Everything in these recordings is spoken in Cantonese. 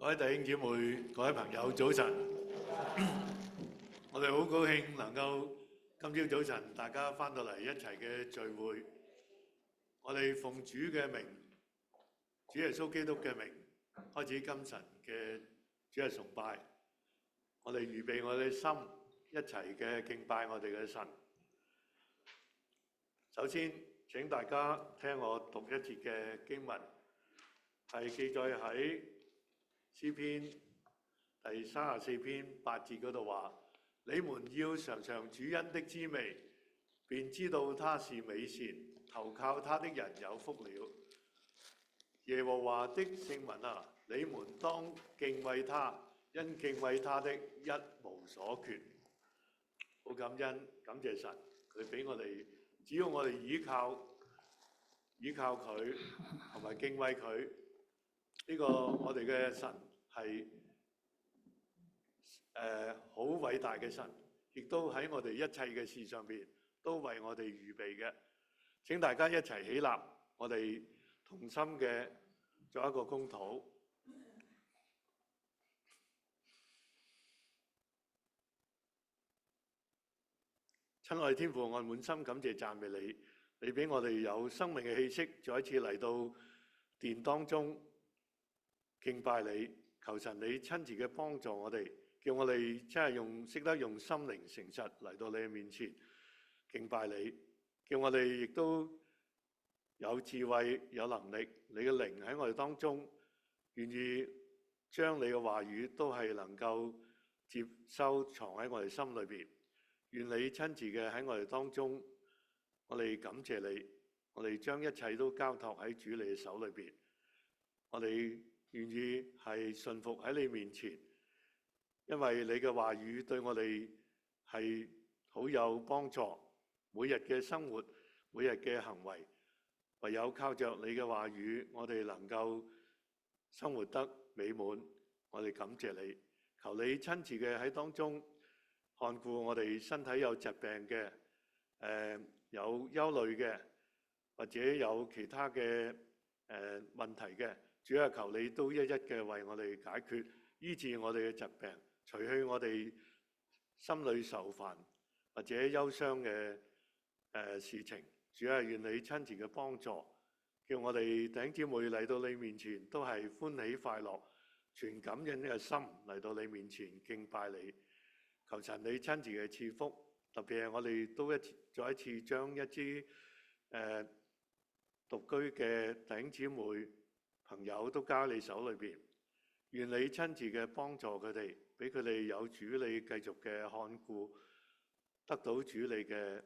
各位弟兄姊妹、各位朋友，早晨！我哋好高興能夠今朝早晨大家翻到嚟一齊嘅聚會。我哋奉主嘅名，主耶穌基督嘅名，開始今晨嘅主日崇拜。我哋預備我哋心，一齊嘅敬拜我哋嘅神。首先，請大家聽我讀一節嘅經文，係記載喺詩篇第34篇8節嗰度話：你們要嘗嘗主恩的滋味，便知道他是美善，投靠他的人有福了。耶和華的聖民啊，你們當敬畏他，因敬畏他的一無所缺。好感恩，感謝神，佢俾我哋，只要我哋依靠佢同埋敬畏佢。呢個我哋嘅神係好偉大嘅神，亦都喺我哋一切嘅事上邊都為我哋預備嘅。請大家一齊起立，我哋同心嘅做一個公禱。親愛天父，我滿心感謝讚美你，你俾我哋有生命嘅氣息，再一次嚟到殿當中敬拜你，求神你親自嘅幫助我哋，叫我哋真係識得用心靈誠實嚟到你嘅面前敬拜你，叫我哋亦都有智慧有能力，你嘅靈喺我哋當中，願意將你嘅話語都係能夠接收藏喺我哋心裏邊，願你親自嘅喺我哋當中，我哋感謝你，我哋將一切都交託喺主你嘅手裏邊，我哋願意係順服喺你面前，因為你嘅話語對我哋係好有幫助。每日嘅生活，每日嘅行為，唯有靠着你嘅話語，我哋能夠生活得美滿。我哋感謝你，求你親自嘅喺當中看顧我哋身體有疾病嘅、有憂慮嘅，或者有其他嘅問題嘅。主啊，求你都一一嘅為我哋解決，醫治我哋嘅疾病，除去我哋心裏愁煩或者憂傷嘅事情。主啊，願你親自嘅幫助，叫我哋弟兄姊妹嚟到你面前都係歡喜快樂，全感恩嘅心嚟到你面前敬拜你。求神你親自嘅賜福，特別係我哋都再一次將一支獨居嘅弟兄姊妹朋友都交喺你手裏邊，願你親自嘅幫助佢哋，俾佢哋有主你繼續嘅看顧，得到主你嘅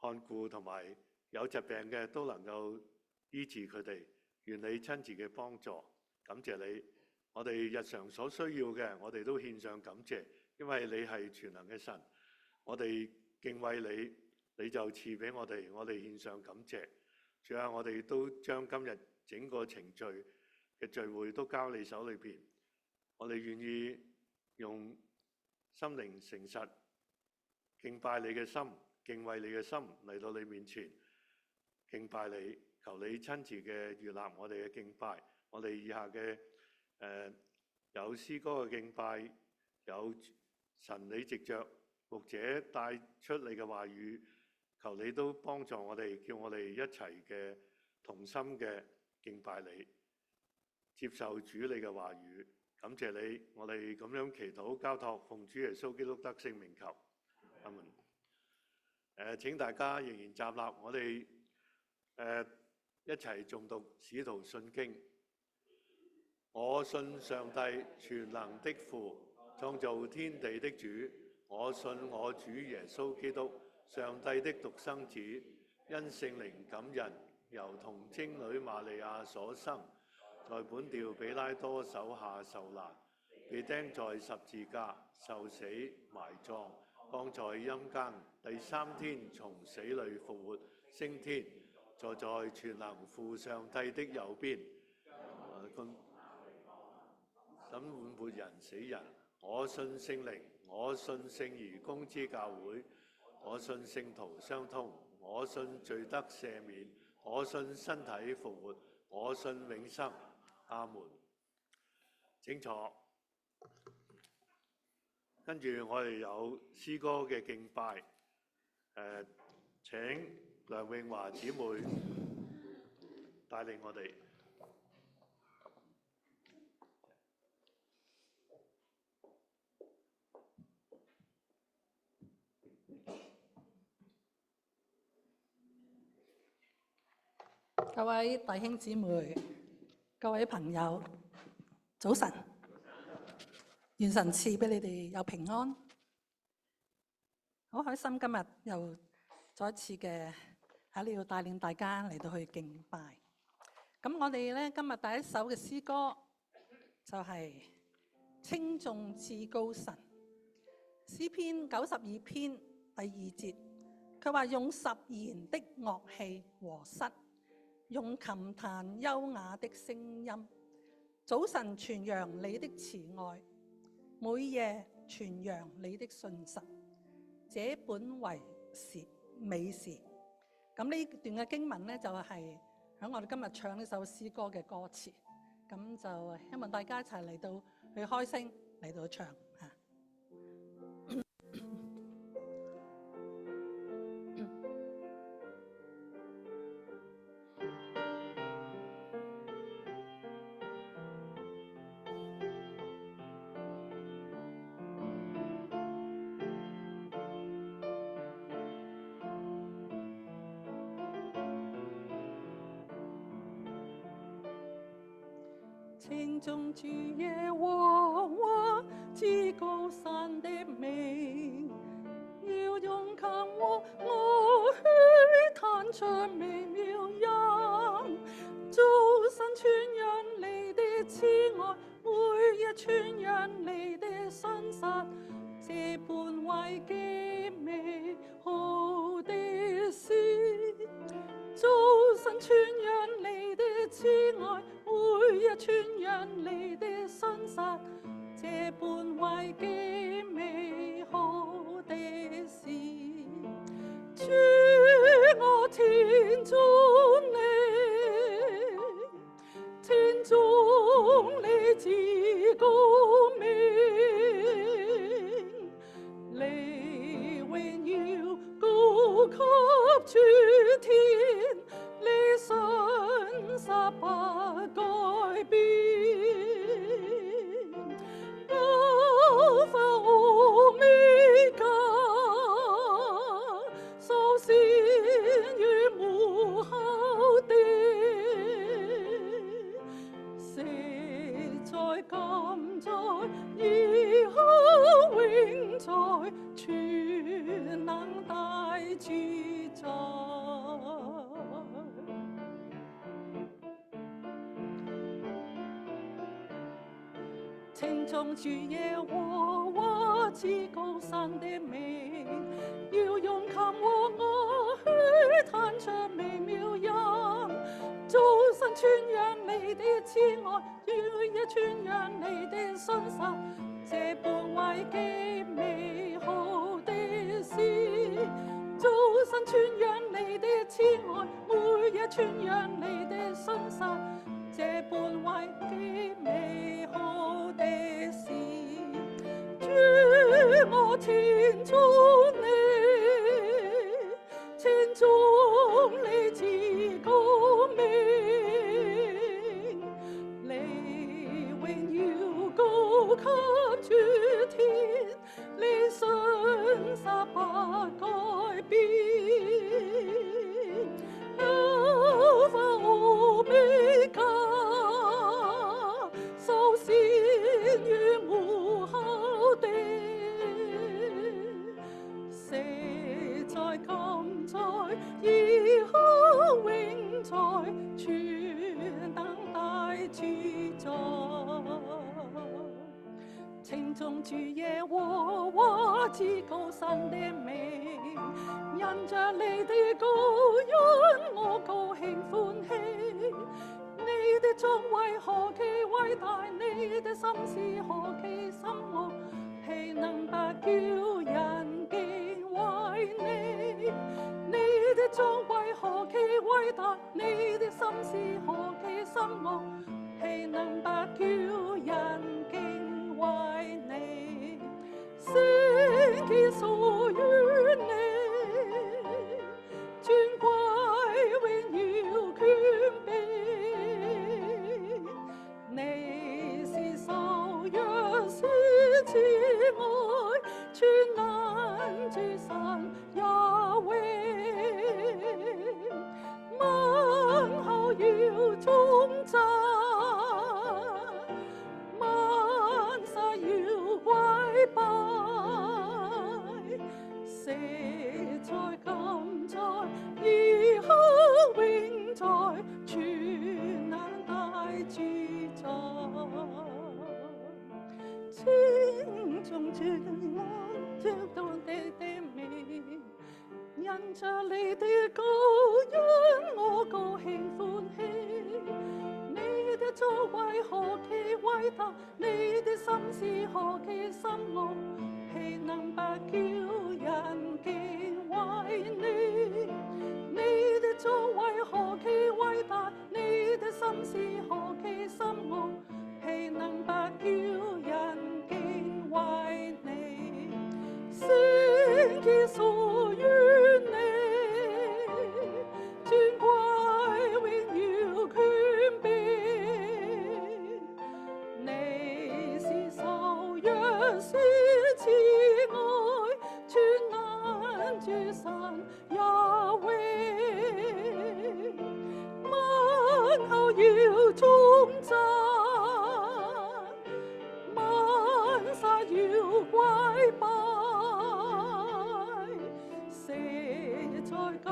看顧，同埋有疾病嘅都能夠醫治佢哋。願你親自嘅幫助，感謝你。我哋日常所需要嘅，我哋都獻上感謝，因為你係全能嘅神。我哋敬畏你，你就賜俾我哋，我哋獻上感謝。主啊，我哋都將今日整個程序嘅聚會都交你手裏邊，我哋願意用心靈誠實敬拜你嘅心，敬畏你嘅心嚟到你面前敬拜你，求你親自嘅悅納我哋嘅敬拜。我哋以下嘅有詩歌嘅敬拜，有神你藉着牧者帶出你嘅話語，求你都幫助我哋，叫我哋一齊嘅同心嘅敬拜你，接受主你嘅話語。感謝你，我哋咁樣祈禱交託，奉主耶穌基督得聖名求，阿門。請大家仍然站立，我哋一齊誦讀使徒信經。我信上帝全能的父，創造天地的主。我信我主耶穌基督，上帝的獨生子，因聖靈感孕，由童貞女瑪利亞所生，在本調彼拉多手下受難，被釘在十字架，受死埋葬，降在陰間，第三天從死裏復活，升天，坐在全能父上帝的右邊，審判活人死人。我信聖靈，我信聖而公之教會，我信聖徒相通，我信罪得赦免，我信身體復活，我信永生。阿門。請坐。跟住我哋有詩歌嘅敬拜，請梁詠華姊妹帶領我哋。各位弟兄姊妹、各位朋友，早晨！願神賜俾你哋有平安。好開心今日又再一次嘅喺呢度帶領大家嚟到去敬拜。咁我哋咧今日第一首嘅詩歌就係稱頌至高神，詩篇92篇第2節，佢話用10弦的樂器和瑟，用琴彈優雅的聲音，早晨傳揚你的慈愛，每夜傳揚你的信實，這本為是美事。咁呢段嘅經文呢，就係喺我哋今日唱呢首詩歌嘅歌詞。咁就希望大家一齊嚟到去開聲嚟到唱嚇。稱頌主耶和華至高神的名，要用琴和樂器彈唱美妙音，早晨傳揚你的慈愛，每日傳揚你的信實，這般為極美好的事。早晨傳揚你的慈愛，每日傳揚你的信實，這般為極美好的事。主，我稱頌你，稱頌你至高名，你榮耀高給諸天，你信實不改變。Alpha Omega， 首先與末後的，昔在今在以後永在，全能大主宰。稱頌主耶和華至高神的名，要用琴和樂器彈唱美妙音，早晨傳揚你的慈愛，每夜傳揚你的信實，這般為極美好的事。早晨傳揚你的慈愛，每夜傳揚你的信實，這般為極美好的事。主，我稱頌你，稱頌你至高名，你榮耀高給諸天，你信實不改變。Alpha Omega， 首先與末後的，昔在今在以後永在，全能大主宰。稱頌主耶和華至高神的名，因着你的救恩，我高興歡喜。你的作為何其偉大，你的心思何其深奧，豈能不叫人敬畏你？你的作為何其偉大，你的心思何其深奧，豈能不叫人愛，全能主神雅威，問候要頌讚，萬世要跪拜，昔在今在以後永在，全能大自在。稱頌主我將到你的名，因着你的羔羊，我高興歡喜。你的作為何其偉大，你的心思何其深奧，豈能不叫人敬畏你？你的作為何其偉大，你的心思何其深奧，豈能不叫人敬畏你？聖潔屬於你，尊貴榮耀權柄，你是受約是慈愛，全能主神雅威，問候要頌讚，萬世要跪拜，昔在今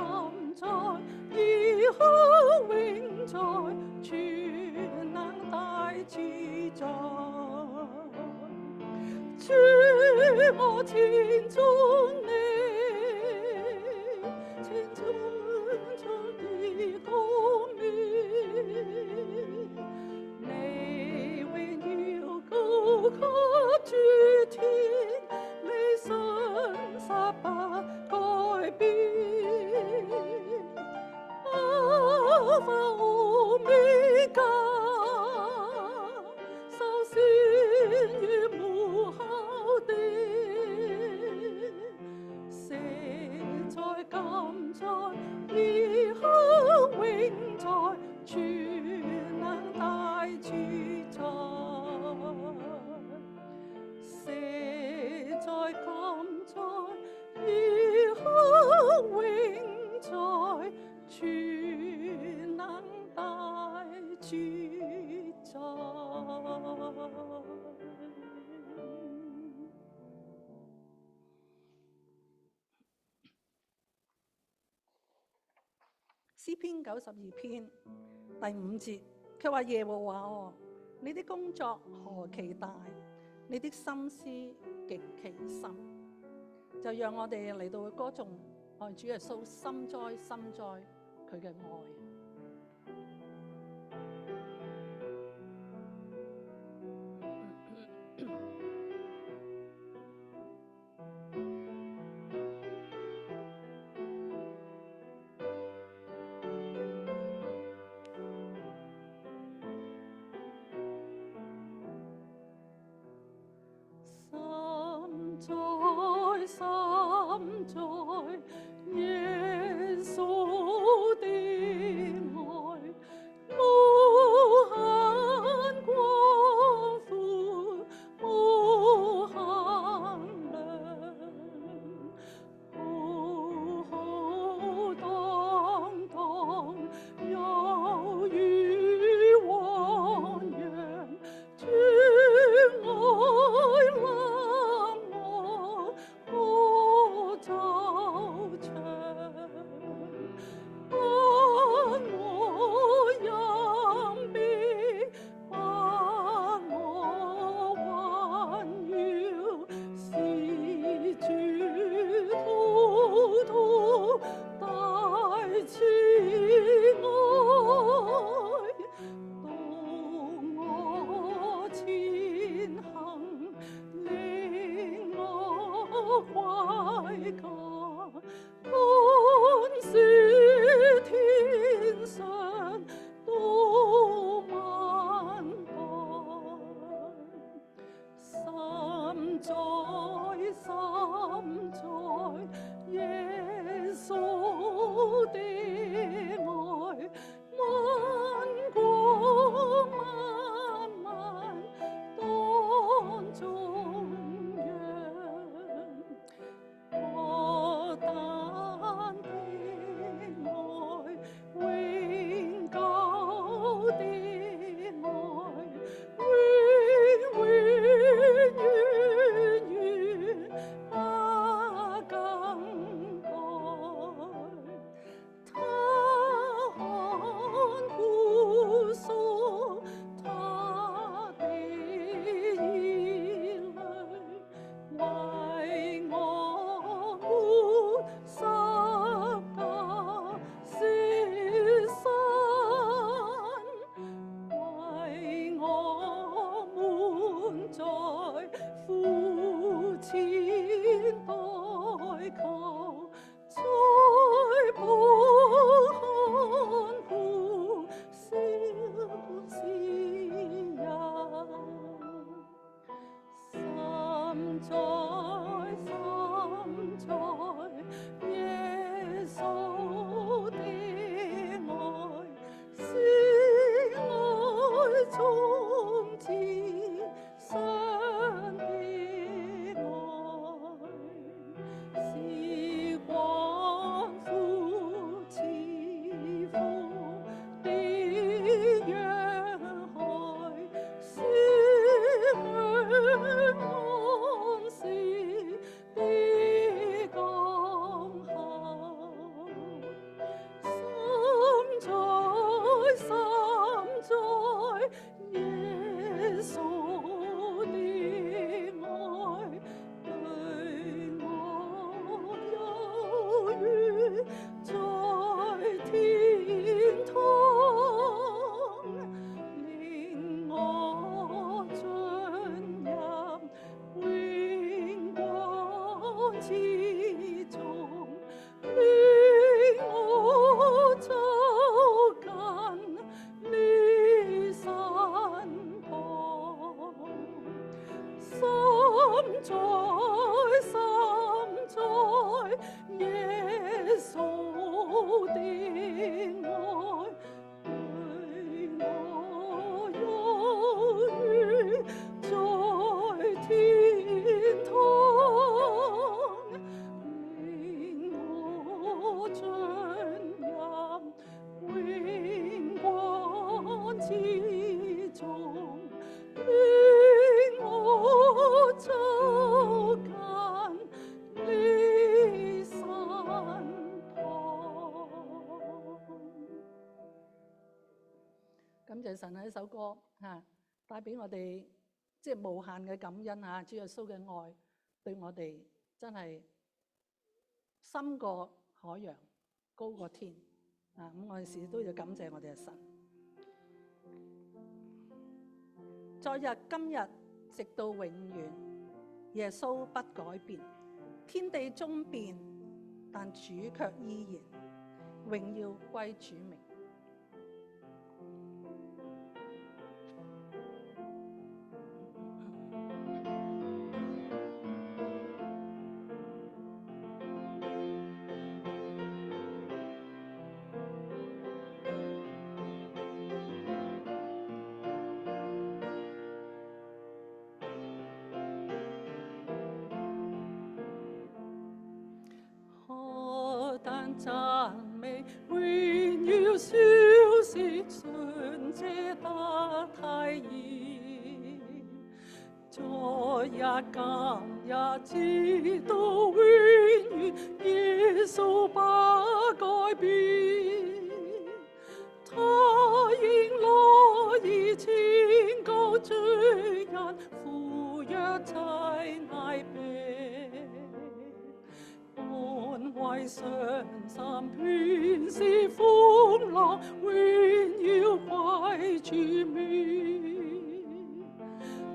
在以後永在，全能大自在。主我稱頌你，稱頌出你光明，你榮耀高給諸天，你信實不改變，阿法歐米伽，首先與末後的，昔在今在以後永在，全能大自在。昔在今在以後永在，全能大自在。詩篇92篇第5節，佢話耶和華哦，你的工作何其大，你的心思極其深。就讓我哋嚟到歌頌愛主耶穌深哉深哉佢嘅愛。深哉耶穌的愛，無限廣闊，無限量，浩浩蕩蕩，猶如汪洋，主愛攬我，我走長。感謝神呢一首歌嚇，帶俾我哋即係無限嘅感恩嚇，主耶穌嘅愛對我哋真係深過海洋，高過天啊！咁我哋時都要感謝我哋嘅神。昨日、今日，直到永遠，耶穌不改變，天地終變，但主卻依然，榮耀歸主名。讚美榮耀消息信借得太易，昨日今日直到永遠，耶穌不改變，他應樂意拯救罪人，負一切翳病。為上山遍是風浪，榮耀歸主名。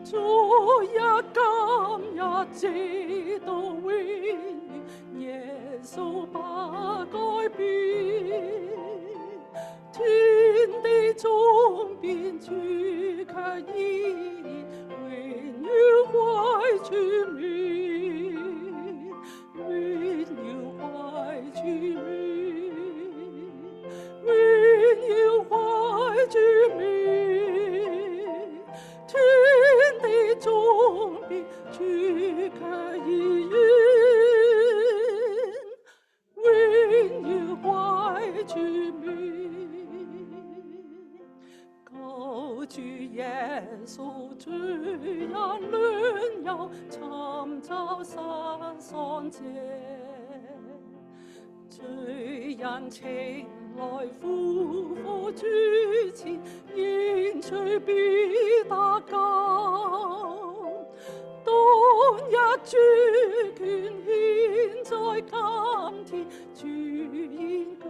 昨日今日直到永遠，耶穌不改變。天地終變，主卻依然，榮耀歸主名。榮耀歸主名，榮耀歸主名，天地終變，主卻依然，榮耀歸主名。救主耶穌，罪人戀友，尋找失喪者，罪人情來俯伏主前，認罪必得救。當日主權顯在今天，主應居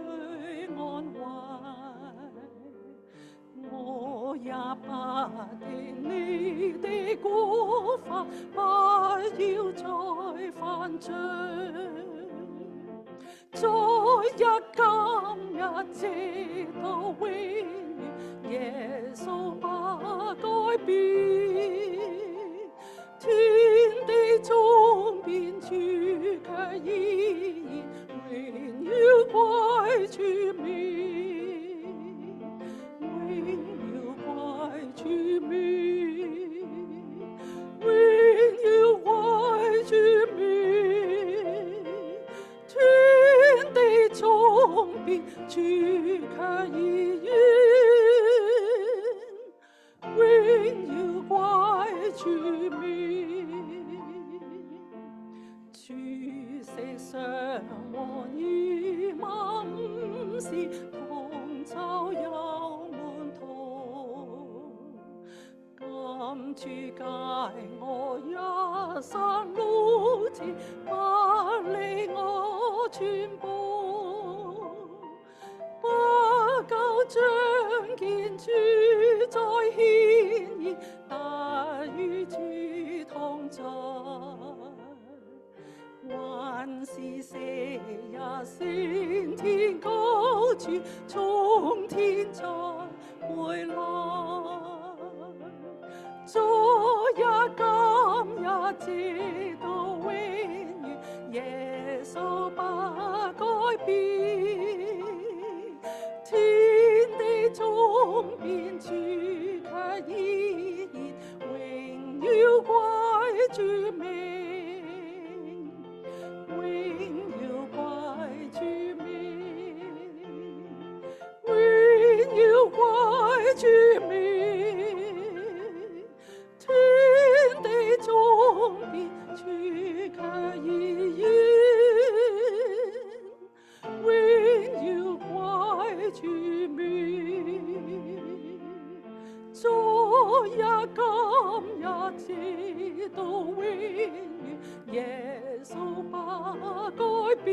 安慰。我也不定你的過犯，不要再犯罪。昨日今日直到永遠，耶穌不改變。天地終變，主卻依然，榮耀歸主名。榮耀歸主名，榮耀歸主名，天地終變，主卻依然，榮耀歸主名。主食上和以馬午時，同走有門徒。今主解我一生路程，不離我全部。不久將見主再顯現，得與主同在。還是昔日升天高處，從天再回來。昨日今日直到永遠，耶穌不改變。天地終變，主卻依然，榮耀歸主名。榮耀歸主名，榮耀歸主名，天地終變，主卻依然，榮耀歸主名。也今也直到永遠，耶穌不改變。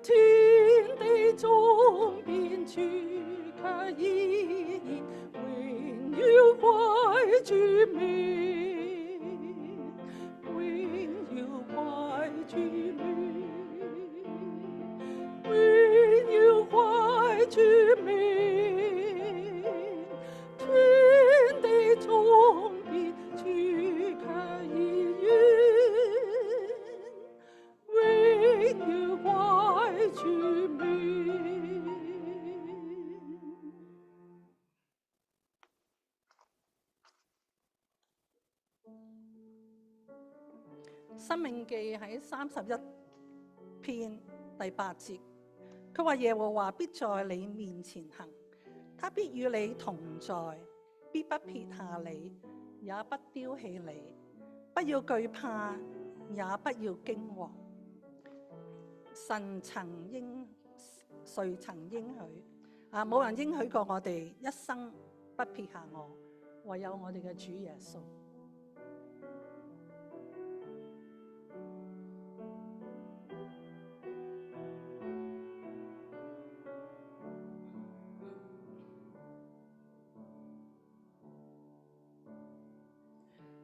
天地終變，主卻依然，榮耀歸主名，榮耀歸主名，榮耀歸主名。天地終變，主卻依然，榮耀歸主名。申命記喺31篇第8節，佢話耶和華必在你面前行，他必與你同在，必不撇下你，也不丟棄你。不要懼怕，也不要驚惶。誰曾應許冇人應許過我哋一生不撇下我，唯有我哋嘅主耶穌。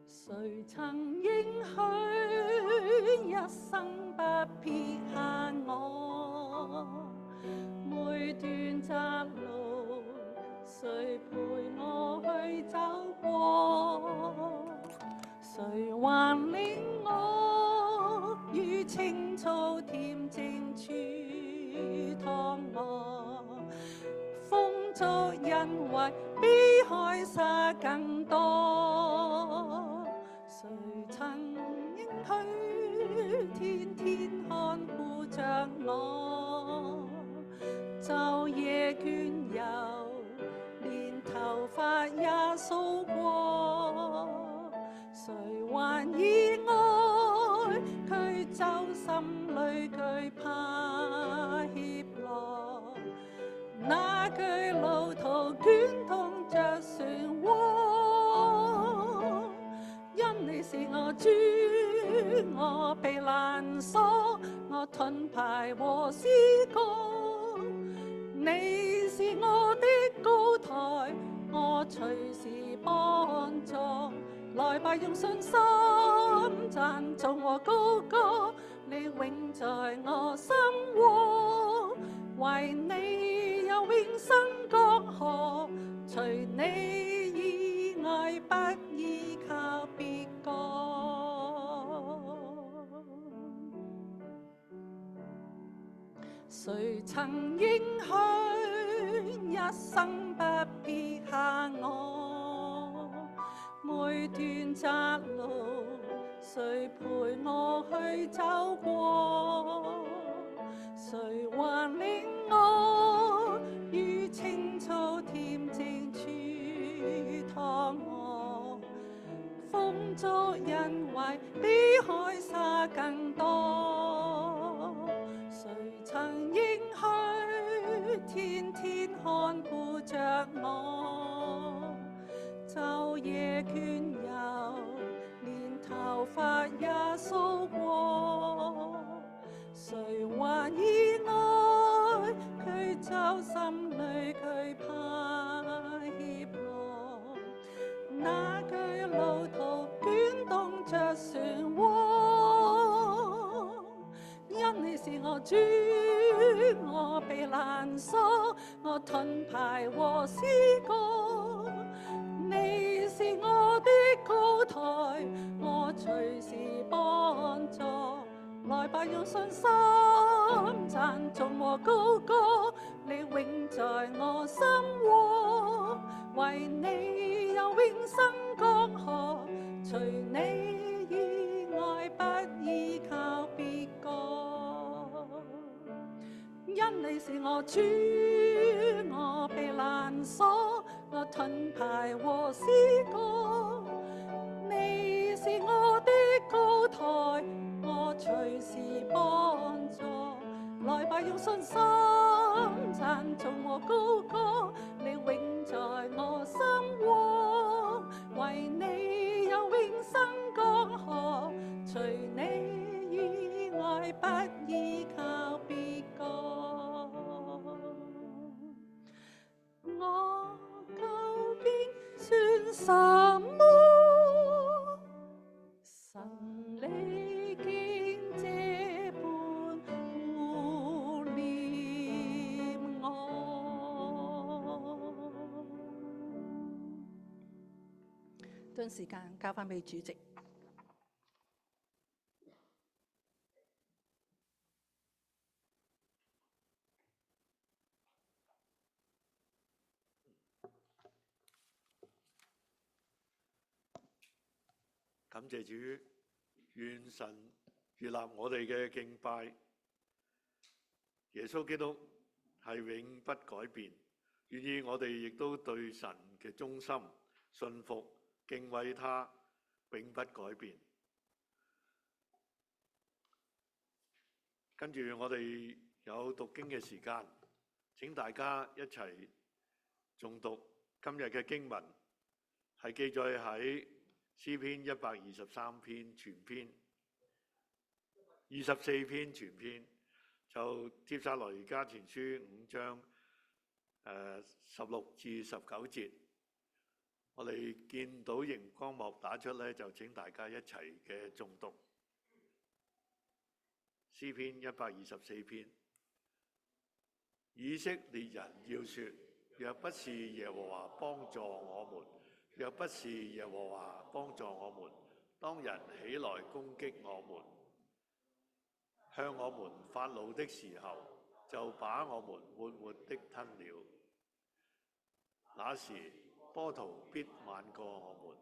誰曾應許一生不撇下我？每段窄路，誰陪我去走過？誰還領我於青草恬靜處躺臥？風燭因為比海沙更多。誰曾應許天天看顧着我？晝夜倦遊，連頭髮也梳過。誰還以愛驅走心裏懼怕怯懦？那句路途捲動着漩渦，因你是我主，我避難所，我盾牌和詩歌。你是我的高台，我隨時幫助。來吧，用信心讚頌和高歌，你永在我心窩。為你有永生江河，除你以外不依靠別個。誰曾應許一生不撇下我？每段窄路，誰陪我去走過？誰還領我於青草恬靜處躺臥？風燭因為比海沙更多。誰曾應許天天看顧着我？晝夜倦遊，連頭髮也梳過。誰還以愛驅走心裏懼怕怯懦？那句路途捲動着漩渦，因你是我主，我避難所，我盾牌和詩歌。你是我的高台，我隨時幫助。來吧，用信心讚頌和高歌，你永在我心窩。為你有永生江河，除你以外不依靠別個。因你是我主，我避難所，我盾牌和詩歌。你是我的高台，我隨時幫助。來吧，用信心讚頌和高歌，你永在我心什麼？神你竟這般顧念我。將時間交翻俾主席。感謝主，願神悅納我哋嘅敬拜。耶穌基督係永不改變，願意我哋亦都對神嘅忠心、信服、敬畏他，永不改變。跟住我哋有讀經嘅時間，請大家一齊誦讀今日嘅經文，係記載喺詩篇123篇全篇，24篇全篇，就帖撒羅尼迦前書5章16至19節。我哋見到熒光幕打出咧，就請大家一齊嘅誦讀詩篇124篇。以色列人要說：若不是耶和華幫助我們，若不是耶和華幫助我們，當人起來攻擊我們，向我們發怒的時候，就把我們活活的吞了。那時波濤必漫過我們，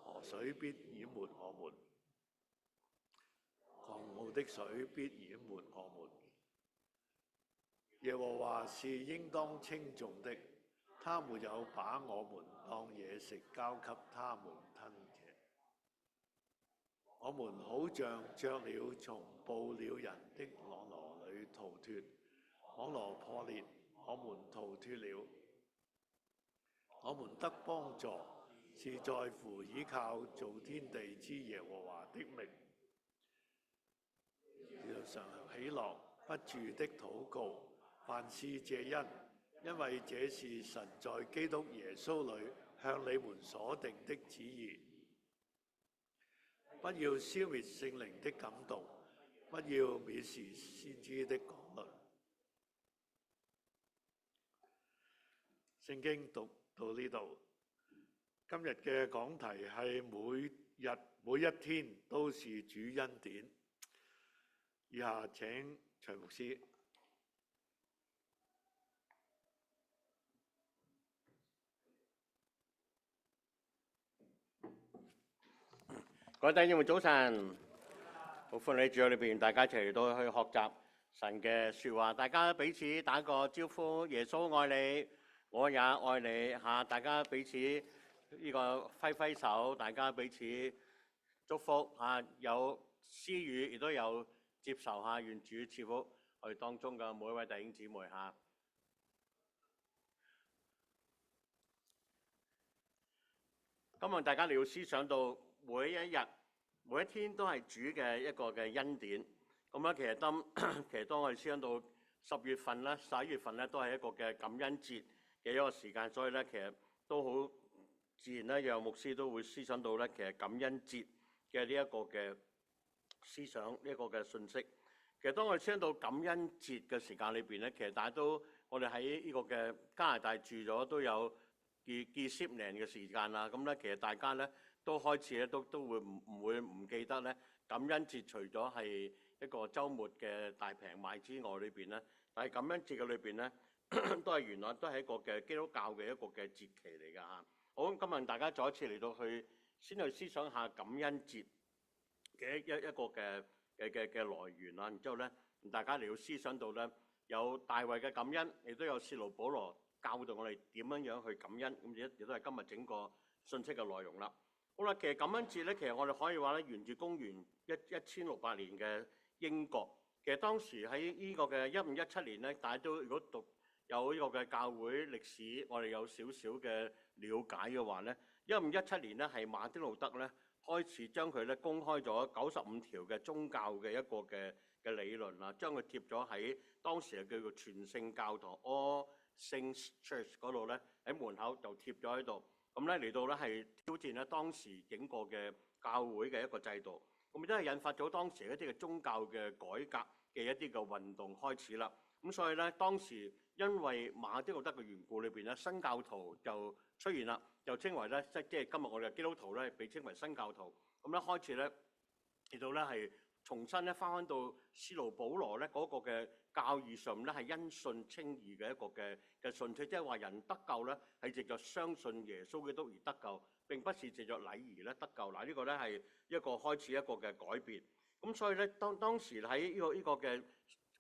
河水必淹沒我們，狂傲的水必淹沒我們。耶和華是應當稱頌的，他沒有把我們當野食交給他們吞吃。我們好像雀鳥從捕鳥人的網羅裏逃脫，網羅破裂，我們逃脫了。我們得幫助，是在乎倚靠造天地之耶和華的名。常喜樂不住的禱告，凡事謝恩，因為這是神在基督耶穌裏向你們所定的旨意。不要消滅聖靈的感動，不要蔑視先知的講論。聖經讀到呢度，今日嘅講題係每一天都是主恩典。以下請徐牧師。各位弟兄姊妹早晨，好歡迎你住喺裏邊，大家一齊嚟到去學習神嘅説話，大家彼此打個招呼，耶穌愛你，我也愛你嚇，大家彼此呢個揮揮手，大家彼此祝福嚇，有施予亦都有接受嚇，願主賜福我哋當中嘅每一位弟兄姊妹嚇。今日大家你要思想到每一日、每一天都係主嘅一個嘅恩典。咁咧，其實當我哋思想到10月份咧、11月份咧，都係一個嘅感恩節嘅一個時間，所以咧，其實都好自然咧，讓牧師都會思想到咧，其實感恩節嘅呢一個嘅思想、呢一個嘅信息。其實當我哋思想到感恩節嘅時間裏邊咧，其實大家都我哋喺呢個嘅加拿大住咗都有幾十年嘅時間啦，咁咧其實大家咧都開始咧都會唔記得咧感恩節除咗係一個週末嘅大平賣之外裏邊咧，但係感恩節嘅裏邊咧都係原來都係一個嘅基督教嘅一個嘅節期嚟㗎嚇。好，今日大家再一次嚟到先去思想下感恩節嘅一個嘅來源啦，然之後咧大家嚟到思想到咧有大衛嘅感恩，亦都有使徒保羅教導我哋點樣去感恩，咁亦都係今日整個信息嘅內容啦。好啦，其實感恩節咧，其實我哋可以話咧，源自公元1600年嘅英國。其實當時喺呢個嘅1517年咧，大家都如果讀有呢個嘅教會歷史，我哋有少少嘅了解嘅話咧，1517年咧係馬丁路德咧開始將佢咧公開咗95條嘅宗教嘅一個嘅理論啦，將佢貼咗喺當時係叫做全聖教堂 Saints Church 嗰度咧，喺門口就貼咗喺度。咁咧嚟到咧係挑戰咧當時整個嘅教會嘅一個制度。咁亦都係引發咗當時一啲嘅宗教嘅改革嘅一啲嘅運動開始啦。咁所以咧當時因為馬丁路德嘅緣故裏邊咧，新教徒就出現啦，就稱為咧即係今日我哋嘅基督徒咧，被稱為新教徒。咁咧開始咧嚟到咧係重新咧翻到使徒保羅咧嗰個嘅教義上面咧係因信稱義嘅一個嘅信息，即係話人得救咧係藉着相信耶穌基督而得救，並不是藉着禮儀咧得救。嗱呢個咧係一個開始一個嘅改變。咁所以咧當時喺呢個嘅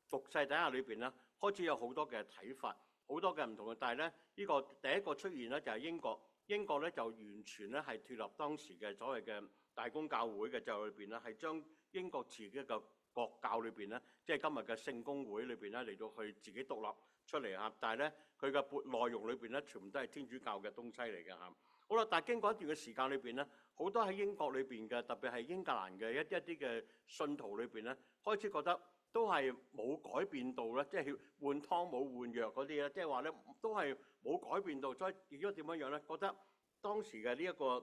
局勢底下裏邊咧，開始有好多嘅睇法，好多嘅唔同嘅。但係咧呢個第一個出現咧就係英國，英國咧就完全咧係脫離當時嘅所謂嘅大公教會嘅制度裏邊咧，係將英國自己嘅國教裏邊咧，即係今日嘅聖公會裏邊咧嚟到去自己獨立出嚟嚇。但係咧佢嘅內容裏邊咧，全部都係天主教嘅東西嚟嘅嚇。好啦，但係經過一段嘅時間裏邊咧，好多喺英國裏邊嘅，特別係英格蘭嘅一啲嘅信徒裏邊咧，開始覺得都係冇改變到咧，即係換湯冇換藥嗰啲咧，即係話咧都係冇改變到，所以變咗點樣樣咧？覺得當時嘅呢一個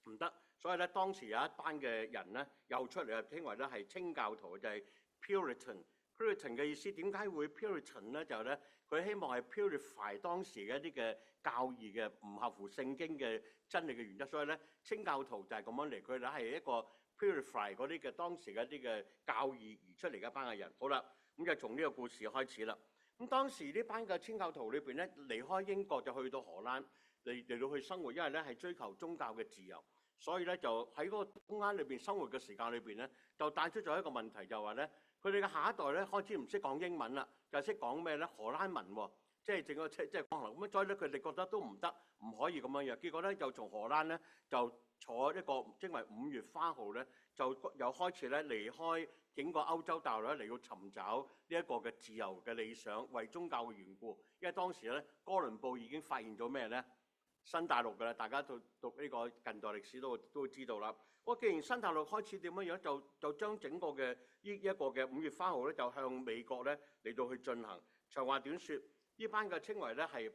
唔得，所以咧當時有一班嘅人咧又出嚟啊，稱為咧係清教徒，就係 Puritan。Puritan 嘅意思點解會 Puritan 咧？就係咧佢希望係 purify 當時嘅一啲嘅教義嘅唔合乎聖經嘅真理嘅原則，所以咧清教徒就係咁樣嚟，佢哋係一個 purify 嗰啲嘅當時嘅一啲嘅教義而出嚟嘅一班嘅人。好啦，咁就從呢個故事開始啦。咁當時呢班嘅清教徒裏邊咧離開英國就去到荷蘭嚟到去生活，因為咧係追求宗教嘅自由，所以咧就喺嗰個空間裏邊生活嘅時間裏邊咧，就帶出咗一個問題，就話咧佢哋嘅下一代咧開始唔識講英文啦，就係識講咩咧荷蘭文喎，即係整個即係講咁，所以咧佢哋覺得都唔得，唔可以咁樣樣。結果咧就從荷蘭咧就坐一個稱為5月花號咧，就又開始咧離開整個歐洲大陸咧嚟到尋找呢一個嘅自由嘅理想，為宗教嘅緣故。因為當時咧哥倫布已經發現咗咩咧？新大陸㗎啦，大家讀呢個近代歷史都會知道啦。我既然新大陸開始點樣樣，就將整個嘅呢一個嘅5月花號咧，就向美國咧嚟到去進行。長話短説，呢班嘅稱為咧係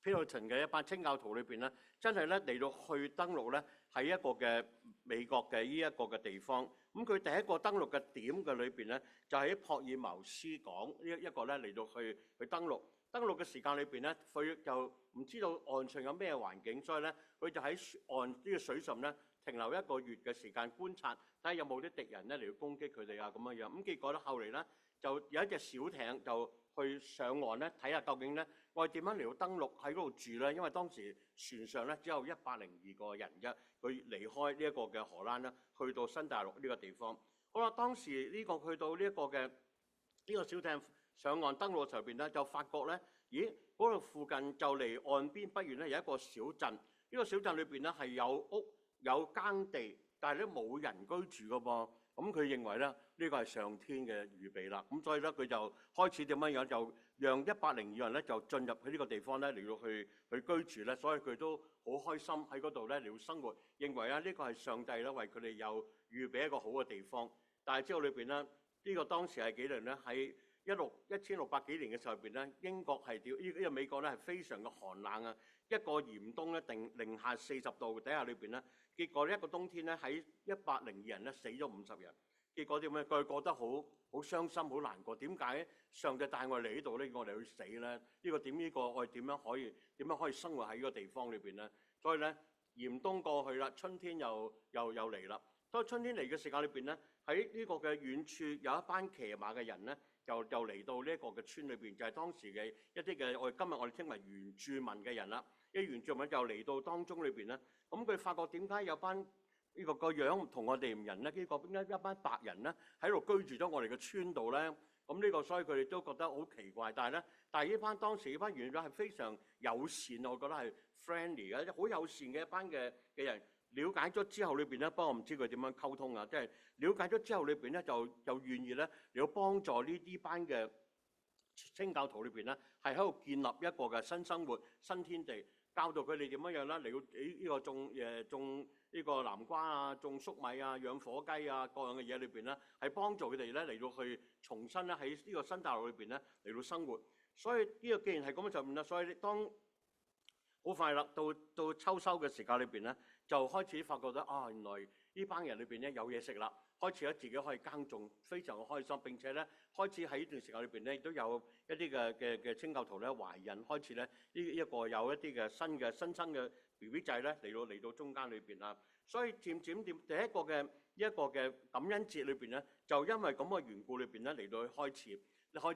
Puritan 嘅一班清教徒裏邊咧，真係咧嚟到去登陸咧喺一個嘅美國嘅呢一個嘅地方。咁佢第一個登陸嘅點嘅裏邊咧，就喺珀爾茅斯港呢一個咧嚟到去登陸。登陸嘅時間裏邊咧，佢就唔知道岸上有咩環境，所以咧佢就喺岸呢個水上咧停留1個月嘅時間觀察，睇下有冇啲敵人咧嚟到攻擊佢哋啊咁樣樣。咁結果咧後嚟咧就有一隻小艇就去上岸咧睇下究竟咧我哋點樣嚟到登陸喺嗰度住咧，因為當時船上咧只有102個人啫，佢離開呢一個嘅荷蘭咧，去到新大陸呢個地方。好啦，當時呢個去到呢一個嘅呢個小艇上岸登陸嘅時候邊咧，就發覺咧，咦嗰度附近就離岸邊不遠咧有一個小鎮，呢個小鎮裏邊咧係有屋有耕地，但係咧冇人居住㗎噃。咁佢認為咧呢個係上天嘅預備啦。咁所以咧佢就開始點樣樣，就讓102人咧就進入去呢個地方咧嚟到去居住咧。所以佢都好開心喺嗰度咧嚟到生活，認為啊呢個係上帝咧為佢哋有預備一個好嘅地方。但係之後裏邊咧呢個當時係幾年咧喺1600幾年嘅時候入邊咧，英國係呢個美國咧係非常嘅寒冷啊！一個嚴冬咧定零下40度底下裏邊咧，結果呢一個冬天咧喺102人咧死咗50人。結果點樣？佢覺得好傷心、好難過。點解上帝帶我嚟呢度咧？我哋去死咧？呢個點呢個我哋點樣可以生活喺呢個地方裏邊咧？所以咧嚴冬過去啦，春天又嚟啦。當春天嚟嘅時間裏邊咧，喺呢個嘅遠處有一班騎馬嘅人咧。又嚟到呢一個嘅村裏邊，就係當時嘅一啲嘅今日我哋稱為原住民嘅人啦。啲原住民就嚟到當中裏邊咧，咁佢發覺點解有班呢個樣同我哋唔人咧？呢個點解一班白人咧喺度居住咗我哋嘅村度咧？咁呢個所以佢哋都覺得好奇怪。但係呢班當時呢班原住民係非常友善，我覺得係 friendly 嘅，好友善嘅一班嘅人。了解咗之後裏邊咧，不過我唔知佢點樣溝通啊！即係了解咗之後裏邊咧，就願意咧嚟到幫助呢啲班嘅清教徒裏邊咧，係喺度建立一個嘅新生活、新天地，教導佢哋點樣樣啦，嚟到呢個種呢個南瓜啊、種粟米啊、養火雞啊各樣嘅嘢裏邊咧，係幫助佢哋咧嚟到去重新咧喺呢個新大陸裏邊咧嚟到生活。所以呢個既然係咁嘅就唔啦，所以當好快啦，到秋收嘅時間裏邊咧，就開始發覺到原來呢班人裏邊咧有嘢食啦，開始咧自己可以耕種，非常嘅開心。並且咧開始喺呢段時間裏邊咧，亦都有一啲嘅清教徒咧懷孕，開始咧一個有一啲嘅新生嘅 BB 仔咧嚟到中間裏邊啦。所以漸漸第一個嘅感恩節裏邊咧，就因為咁嘅緣故裏邊咧嚟到去開始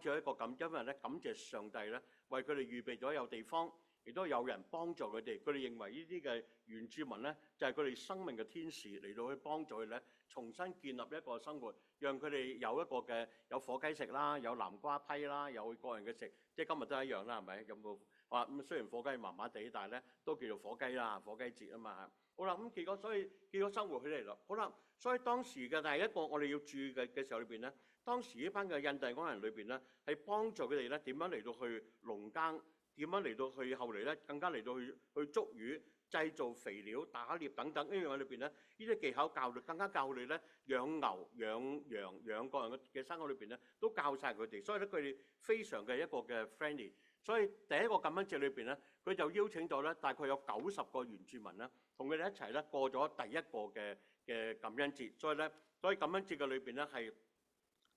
有一個因為咧感謝上帝咧為佢哋預備咗有地方。亦都有人幫助佢哋，佢哋認為呢啲嘅原住民咧，就係佢哋生命嘅天使嚟到去幫助佢咧，重新建立一個生活，讓佢哋有一個嘅有火雞食啦，有南瓜批啦，有個人嘅食，即係今日都一樣啦，係咪？有冇咁雖然火雞麻麻地，但係咧都叫做火雞啦，火雞節啊嘛。好啦，咁結果生活起嚟咯。好啦，所以當時嘅第一個我哋要注意嘅時候裏邊咧，當時呢班嘅印第安人裏邊咧，係幫助佢哋咧點樣嚟到去農耕。點樣嚟到去後嚟咧，更加嚟到去捉魚、製造肥料、打獵等等呢樣嘢裏邊咧，呢啲技巧教育更加教佢哋咧養牛、養羊、養各樣嘅生活裏邊咧，都教晒佢哋。所以咧，佢哋非常嘅一個嘅 friendly。所以第一個感恩節裏邊咧，佢就邀請咗咧大概有90個原住民咧，同佢哋一齊咧過咗第一個嘅感恩節。所以感恩節嘅裏邊咧係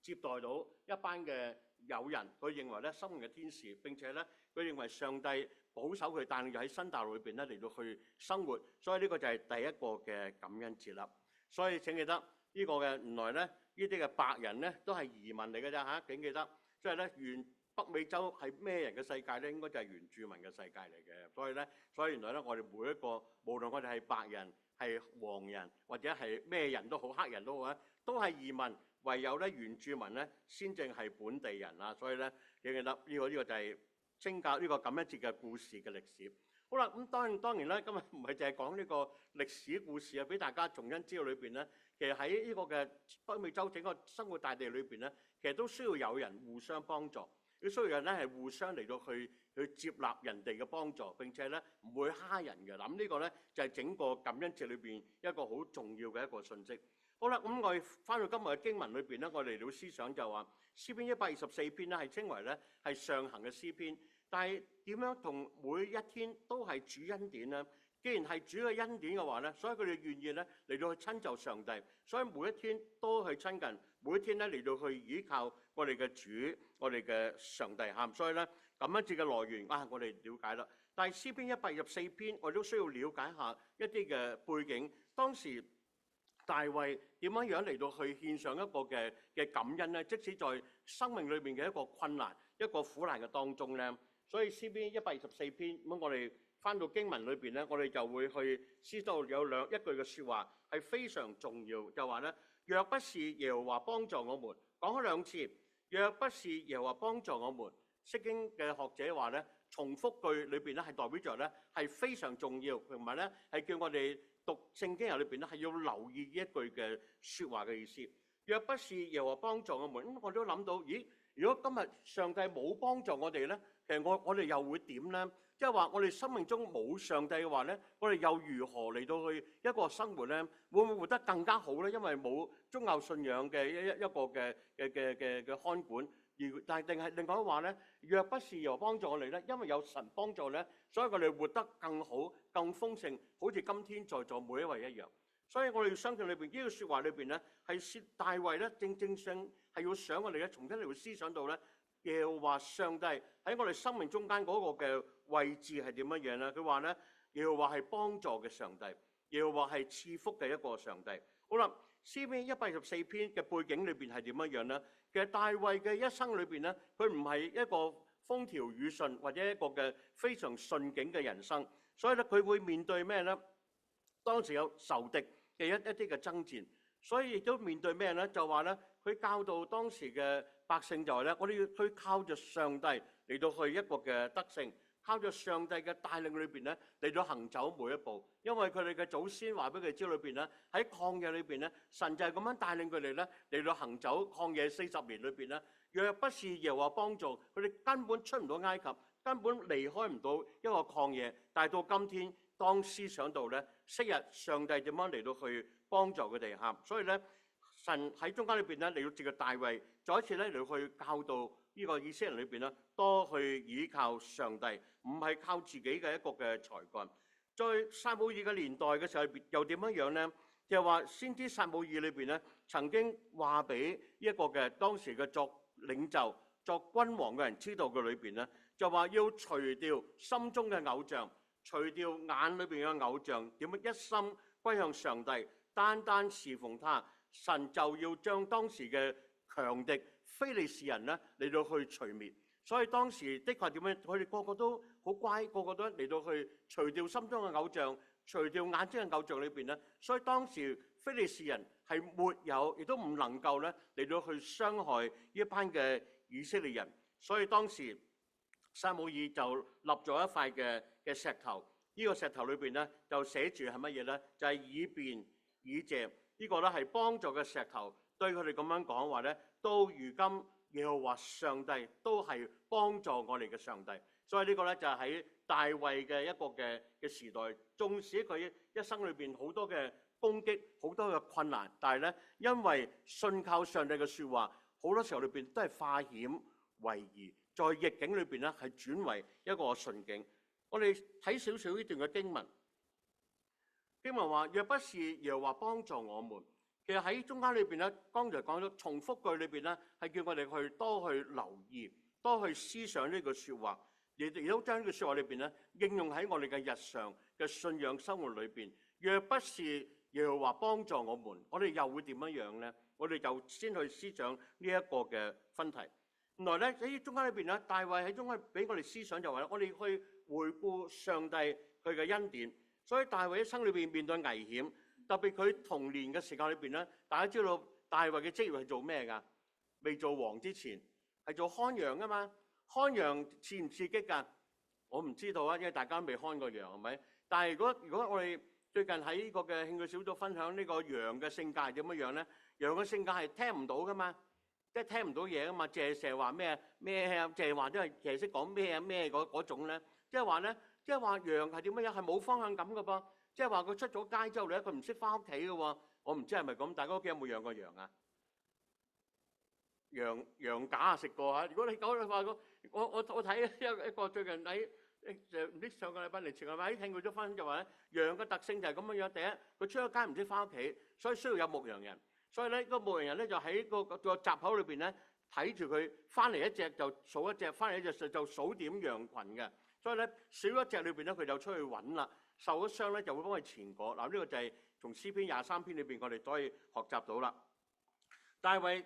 接待到一班嘅友人，佢認為咧生命嘅天使，並且咧佢認為上帝保守佢，帶領佢喺新大陸裏邊咧嚟到去生活，所以呢個就係第一個嘅感恩節啦。所以請記得呢個嘅原來咧呢啲嘅白人咧都係移民嚟嘅咋嚇，請記得，即係咧北美洲係咩人嘅世界咧？應該就係原住民嘅世界嚟嘅。所以原來咧我哋每一個無論我哋係白人、係黃人或者係咩人都好、黑人都好咧，都係移民。唯有咧原住民咧先正係本地人啊，所以咧記得呢個就係清教呢個感恩節嘅故事嘅歷史。好啦，咁當然咧，今日唔係淨係講呢個歷史故事啊，俾大家重新知道裏邊咧，其實喺呢個嘅北美洲整個生活大地裏邊咧，其實都需要有人互相幫助，要需要人咧係互相嚟到去接納人哋嘅幫助，並且咧唔會蝦人嘅。咁呢個咧就係整個感恩節裏邊一個好重要嘅一個信息。好啦，咁我哋翻到今日嘅經文裏邊咧，我哋嚟到思想就話詩篇124篇咧係稱為咧係上行嘅詩篇，但係點樣同每一天都係主恩典咧？既然係主嘅恩典嘅話咧，所以佢哋願意咧嚟到去親就上帝，所以每一天都去親近，每一天咧嚟到去依靠我哋嘅主，我哋嘅上帝嚇。所以咧感恩節嘅來源我哋了解啦。但係詩篇124篇，我哋都需要了解下一啲嘅背景，當時大衛點樣嚟到去獻上一個嘅感恩咧？即使在生命裏面嘅一個困難、一個苦難嘅當中咧，所以詩篇124篇咁，我哋翻到經文裏邊咧，我哋就會去知道有一句嘅説話係非常重要，就話咧：若不是耶和華幫助我們，講咗2次，若不是耶和華幫助我們，釋經嘅學者話咧，重複句裏邊咧係代表著咧係非常重要，同埋咧係叫我哋讀聖經入裏邊咧係要留意呢一句嘅説話嘅意思。若不是耶和華幫助我們，咁我都諗到，咦？如果今日上帝冇幫助我哋咧，其實我哋又會點咧？即係話我哋生命中冇上帝嘅話咧，我哋又如何嚟到去一個生活咧？會唔會活得更加好咧？因為冇宗教信仰嘅一個嘅看管。但係定係另外一話咧，若不是由幫助我哋咧，因為有神幫助咧，所以我哋活得更好、更豐盛，好似今天在座每一位一樣。所以我哋要相信裏邊呢個説話裏邊咧，係大衛咧正正係要想我哋咧重新嚟到思想到咧，耶和華上帝喺我哋生命中間嗰個嘅位置係點樣樣咧？佢話咧，耶和華係幫助嘅上帝，耶和華係賜福嘅一個上帝。好啦，詩篇124篇嘅背景裏邊係點樣樣咧？其實大衛嘅一生裏邊咧，佢唔係一個風調雨順或者一個嘅非常順境嘅人生，所以咧佢會面對咩咧？當時有仇敵嘅一啲嘅爭戰，所以亦都面對咩咧？就話咧，佢教導當時嘅百姓就係咧，我哋要去靠着上帝嚟到去一個嘅得勝，靠着上帝嘅帶領裏邊咧嚟到行走每一步，因為佢哋嘅祖先話俾佢知裏邊咧，喺曠野裏邊咧，神就係咁樣帶領佢哋咧嚟到行走曠野40年裏邊咧，若不是耶和華幫助，佢哋根本出唔到埃及，根本離開唔到一個曠野。但係到今天，當思想到咧，昔日上帝點樣嚟到去幫助佢哋嚇，所以咧神喺中間裏邊咧嚟到藉着大衛再一次咧嚟到去教導呢個以色列人裏邊咧，多去倚靠上帝，唔係靠自己嘅一個嘅才幹。在撒母耳嘅年代嘅時候，又點樣樣咧？就係話先知撒母耳裏邊咧，曾經話俾一個嘅當時嘅作領袖、作君王嘅人知道嘅裏邊咧，就話要除掉心中嘅偶像，除掉眼裏邊嘅偶像，點樣一心歸向上帝，單單侍奉他，神就要將當時嘅強敵非利士人咧嚟到去除滅。所以當時的確點樣？佢哋個個都好乖，個個都嚟到去除掉心中嘅偶像，除掉眼睛嘅偶像裏邊咧。所以當時非利士人係沒有，亦都唔能夠咧嚟到去傷害呢一班嘅以色列人。所以當時撒母耳就立咗一塊嘅石頭，呢個石頭裏邊咧就寫住係乜嘢咧？就係以便以謝，呢個咧係幫助嘅石頭，對佢哋咁樣講話咧，到如今耶和華上帝都係幫助我哋嘅上帝。所以呢個咧就係喺大衛嘅一個嘅時代，縱使佢一生裏邊好多嘅攻擊，好多嘅困難，但係咧因為信靠上帝嘅説話，好多時候裏邊都係化險為夷，在逆境裏邊咧係轉為一個順境。我哋睇少少呢段嘅經文，經文話：若不是耶和華幫助我們。其實喺中間裏邊咧，剛才講咗重複句裏邊咧，係叫我哋去多去留意，多去思想呢句説話，亦都將呢句説話裏邊咧應用喺我哋嘅日常嘅信仰生活裏邊。若不是耶和華幫助我們，我哋又會點樣樣咧？我哋就先去思想呢一個嘅分題。原來咧喺中間裏邊咧，大衛喺中間俾我哋思想就話我哋去回顧上帝佢嘅恩典。所以大衛一生裏邊面對危險。特別佢童年嘅時間裏邊咧，大家知道大衛嘅職業係做咩㗎？未做王之前係做看羊㗎嘛。看羊刺唔刺激㗎？我唔知道啊，因為大家未看過羊係咪？但係如果我哋最近喺呢個嘅興趣小組分享呢個羊嘅性格係點樣咧？羊嘅性格係聽唔到㗎嘛，即係聽唔到嘢㗎嘛，淨係成日話咩咩啊，淨係話都係淨係識講咩啊咩嗰種咧。即係話咧，即係話羊係點樣？係冇方向感㗎噃。即係話佢出咗街之後咧，佢唔識翻屋企嘅喎。我唔知係咪咁，大家屋企有冇養過羊啊？羊架啊食過嚇。如果你講你話我睇一個最近喺唔知上個禮拜嚟前個禮拜聽佢咗分就話咧，羊嘅特性就係咁樣樣。第一，佢出咗街唔識翻屋企，所以需要有牧羊人。所以咧，個牧羊人咧就喺個閘口裏邊咧睇住佢翻嚟一隻就數一隻，翻嚟一隻就數點羊群嘅。所以咧少一隻裏邊咧，佢就出去揾啦。受咗傷咧，就會幫佢纏裹。嗱，呢個就係從詩篇23篇裏邊，我哋都可以學習到啦。大衛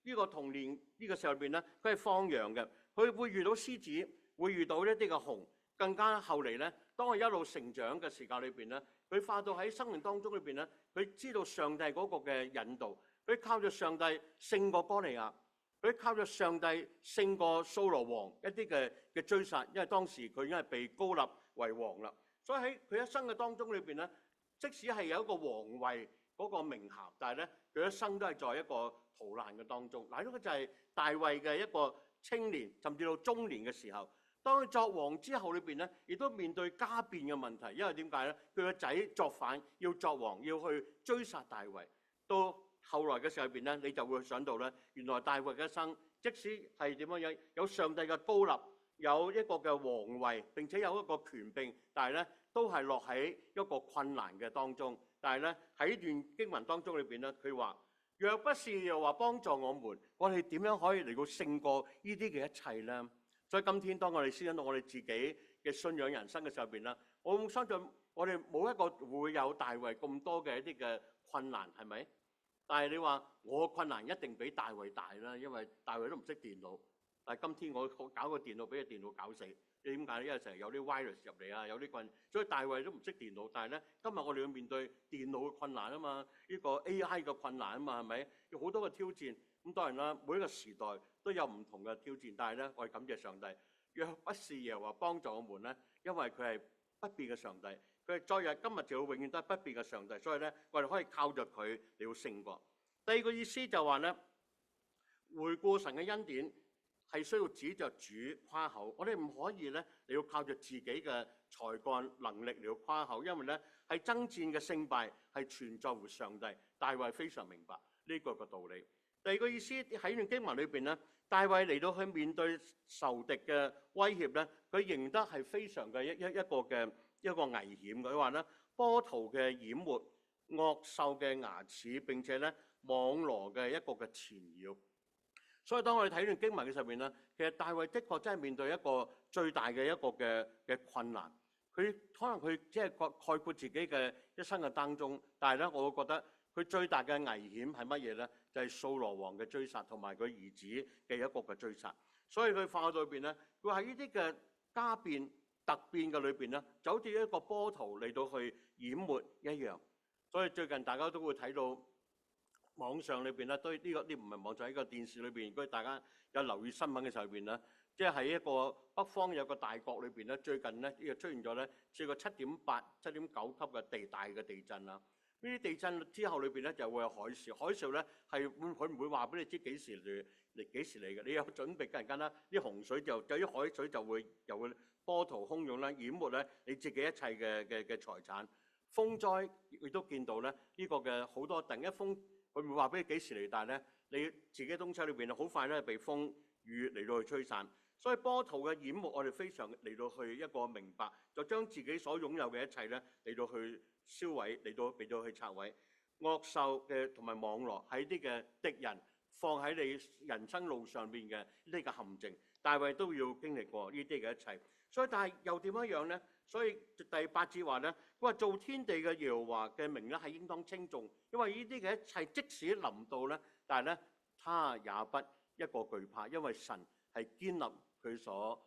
呢個童年呢個時候裏邊咧，佢係放羊嘅，佢會遇到獅子，會遇到一啲嘅熊。更加後嚟咧，當佢一路成長嘅時間裏邊咧，佢化到喺生命當中裏邊咧，佢知道上帝嗰個嘅引導，佢靠住上帝勝過哥利亞，佢靠住上帝勝過掃羅王一啲嘅追殺，因為當時佢已經係被膏立為王啦。所以喺佢一生嘅當中裏邊咧，即使係有一個皇位嗰個名銜，但係咧佢一生都係在一個逃難嘅當中。嗱，呢個就係大衛嘅一個青年，甚至到中年嘅時候，當佢作王之後裏邊咧，亦都面對家變嘅問題。因為點解咧？佢個仔作反，要作王，要去追殺大衛。到後來嘅時候裏邊咧，你就會想到咧，原來大衛嘅一生，即使係點樣樣，有上帝嘅膏立，有一個嘅皇位，並且有一個權柄，但係咧都係落喺一個困難嘅當中。但係咧喺呢段經文當中裏邊咧，佢話：若不是又話幫助我們，我哋點樣可以嚟到勝過呢啲嘅一切咧？所以今天當我哋思想到我哋自己嘅信仰人生嘅時候邊啦，我相信我哋冇一個會有大衛咁多嘅一啲嘅困難，係咪？但係你話我困難一定比大衛大啦，因為大衛都唔識電腦。但係今天我搞個電腦俾個電腦搞死，點解咧？因為成日有啲 virus 入嚟啊，有啲困，所以大衛都唔識電腦。但係咧，今日我哋要面對電腦嘅困難啊嘛，呢個 AI 嘅困難啊嘛，係咪？有好多嘅挑戰。咁當然啦，每一個時代都有唔同嘅挑戰。但係咧，我哋感謝上帝，若不是耶和華幫助我們咧，因為佢係不變嘅上帝，佢係昨日今日就會永遠都係不變嘅上帝。所以咧，我哋可以靠着佢嚟到勝過。第二個意思就話咧，回顧神嘅恩典。係需要指着主誇口，我哋唔可以咧，你要靠著自己嘅才幹能力嚟到誇口，因為咧係爭戰嘅勝敗係全在乎上帝。大衛非常明白呢個嘅道理。第二個意思喺段經文裏邊咧，大衛嚟到去面對仇敵嘅威脅咧，佢認得係非常嘅一個危險。佢話咧，波圖嘅淹沒、惡獸嘅牙齒，並且咧網羅嘅一個嘅纏繞。所以當我哋睇段經文嘅上面咧，其實大衛的確真係面對一個最大嘅一個嘅困難。佢可能佢只係概括自己嘅一生嘅當中，但係咧，我會覺得佢最大嘅危險係乜嘢咧？就係掃羅王嘅追殺同埋佢兒子嘅一個嘅追殺。所以佢發到裏邊咧，佢喺呢啲嘅加變突變嘅裏邊咧，就好似一個波圖嚟到去淹沒一樣。所以最近大家都會睇到網上裏邊咧，都呢唔係網上，喺個電視裏邊，如果大家有留意新聞嘅時候裏邊咧，即係喺一個北方有個大國裏邊咧，最近咧呢個出現咗咧試過7.8、7.9級嘅大嘅地震啦。呢啲地震之後裏邊咧就會有海嘯，海嘯咧係佢唔會話俾你知幾時嚟嘅，你有準備嘅人間啦，啲洪水有啲海水就會波濤洶湧啦，淹沒咧你自己一切嘅財產。風災亦都見到咧呢個嘅好多突然一風，佢唔會話俾你幾時嚟，但係咧你自己東西裏邊好快咧被風雨嚟到去吹散。所以波圖嘅淹沒，我哋非常嚟到去一個明白，就將自己所擁有嘅一切咧嚟到去燒毀，嚟到去拆毀。惡獸嘅同埋網羅喺啲嘅敵人放喺你人生路上邊嘅呢啲嘅陷阱，大衛都要經歷過呢啲嘅一切。所以但係又點樣呢？所以第8節話咧，佢話造天地嘅耶和華嘅名咧係應當稱頌，因為呢啲嘅一切即使臨到咧，但係咧他也不一個懼怕，因為神係堅立佢所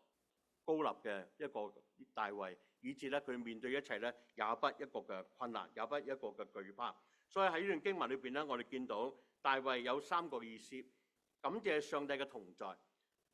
高立嘅一個大衛，以致咧佢面對一切咧也不一個嘅困難，也不一個嘅懼怕。所以喺呢段經文裏邊咧，我哋見到大衛有3個意思：感謝上帝嘅同在，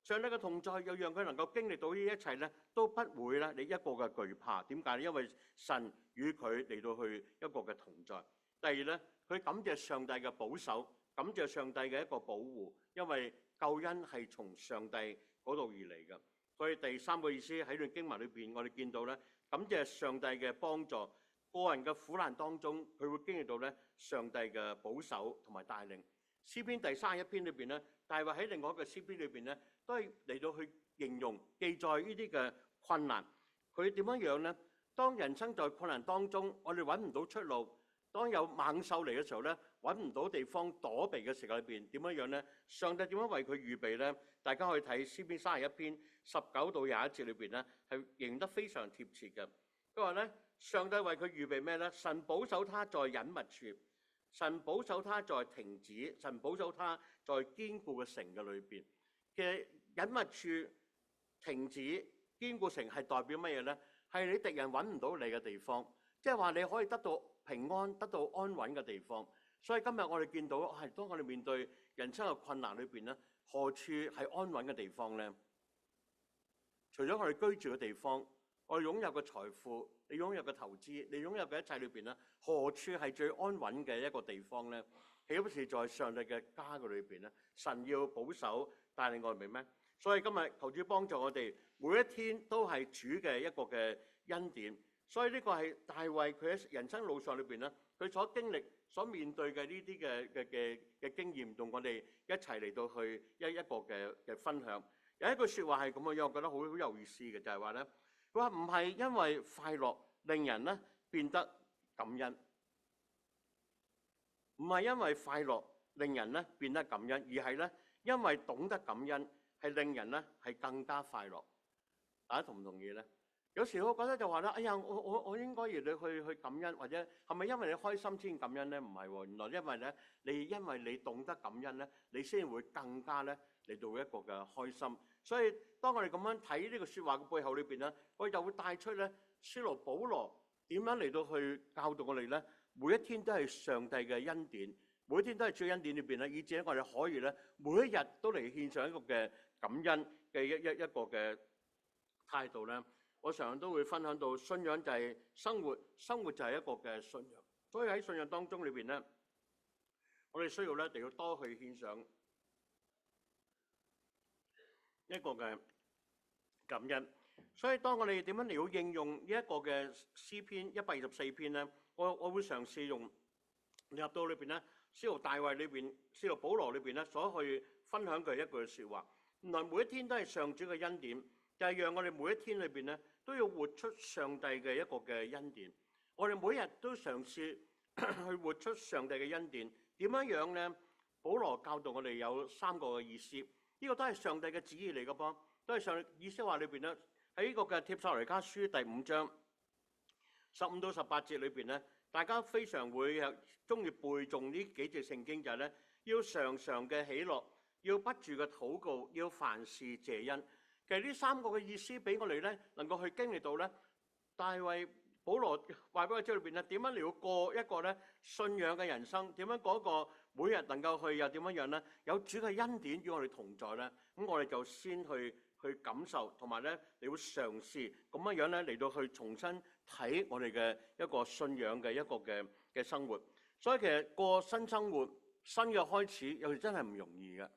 上帝嘅同在又讓佢能夠經歷到呢一切咧，都不會咧你一個嘅懼怕。點解咧？因為神與佢嚟到去一個嘅同在。第二咧，佢感謝上帝嘅保守，感謝上帝嘅一個保護，因為救恩係從上帝嗰度而嚟嘅。所以第3個意思喺段經文裏邊，我哋見到咧，感謝上帝嘅幫助。個人嘅苦難當中，佢會經歷到咧上帝嘅保守同埋帶領。詩篇第31篇裏邊咧，大衛喺另外一個詩篇裏邊咧，都係嚟到去形容記載呢啲嘅困難。佢點樣樣咧？當人生在困難當中，我哋揾唔到出路；當有猛獸嚟嘅時候咧，揾唔到地方躲避嘅時候裏邊，點樣樣咧？上帝點樣為佢預備咧？大家可以睇詩篇31篇19到21節裏邊咧，係形得非常貼切嘅。佢話咧，上帝為佢預備咩咧？神保守他在隱密處，神保守他在亭子，神保守他在堅固嘅城嘅裏邊。其實隱密處、亭子、堅固城係代表乜嘢咧？係你敵人揾唔到你嘅地方，即係話你可以得到平安、得到安穩嘅地方。所以今日我哋見到係當我哋面對人生嘅困難裏邊咧，何處係安穩嘅地方咧？除咗我哋居住嘅地方，我哋擁有嘅財富，你擁有嘅投資，你擁有嘅一切裏邊咧，何處係最安穩嘅一個地方咧？豈不是在上帝嘅家嘅裏邊咧？神要保守帶領我哋咩？所以今日求主幫助我哋，每一天都係主嘅一個嘅恩典。所以呢個係大衛佢喺人生路上裏邊咧，佢所經歷、所面對嘅呢啲嘅經驗，同我哋一齊嚟到去一個嘅分享。有一句説話係咁嘅樣，我覺得好有意思嘅，就係話咧，佢話唔係因為快樂令人咧變得感恩，唔係因為快樂令人咧變得感恩，而係咧因為懂得感恩係令人咧係更加快樂。大家同唔同意咧？有時我覺得就話咧，哎呀，我應該要你去感恩，或者係咪因為你開心先感恩咧？唔係喎，原來因為你懂得感恩咧，你先會更加咧嚟到一個嘅開心。所以當我哋咁樣睇呢個説話嘅背後裏邊咧，我哋就會帶出咧，使徒保羅點樣嚟到去教導我哋咧？每一天都係上帝嘅恩典，每一天都係最恩典裏邊咧，以至我哋可以咧每一日都嚟獻上一個嘅感恩嘅一個嘅態度咧。我常常都會分享到信仰就係生活，生活就係一個嘅信仰。所以喺信仰當中裏邊咧，我哋需要咧，就要多去獻上一個嘅感恩。所以當我哋點樣嚟到應用呢一個嘅詩篇124篇咧，我會嘗試用入到裏邊咧，使徒大衛裏邊、使徒保羅裏邊咧所去分享嘅一句説話。原來每一天都係上主嘅恩典，就係讓我哋每一天裏邊咧都要活出上帝嘅一個嘅恩典。我哋每日都嘗試去活出上帝嘅恩典。點樣樣咧？保羅教導我哋有3個嘅意思，呢個都係上帝嘅旨意嚟嘅噃，都係上帝意思話裏邊咧，喺呢個嘅帖撒羅尼迦書第5章15到18節裏邊咧，大家非常會中意背誦呢幾節聖經，就係咧要常常嘅喜樂，要不住嘅禱告，要凡事謝恩。其實呢3個嘅意思俾我哋咧，能夠去經歷到咧，大衛保羅話俾我知裏邊咧，點樣嚟要過一個咧信仰嘅人生，點樣過一個每日能夠去又點樣樣咧，有主嘅恩典與我哋同在咧，咁我哋就先去感受，同埋咧你會嘗試咁樣樣咧嚟到去重新睇我哋嘅一個信仰嘅一個嘅生活。所以其實過新生活、新嘅開始，有時真係唔容易嘅。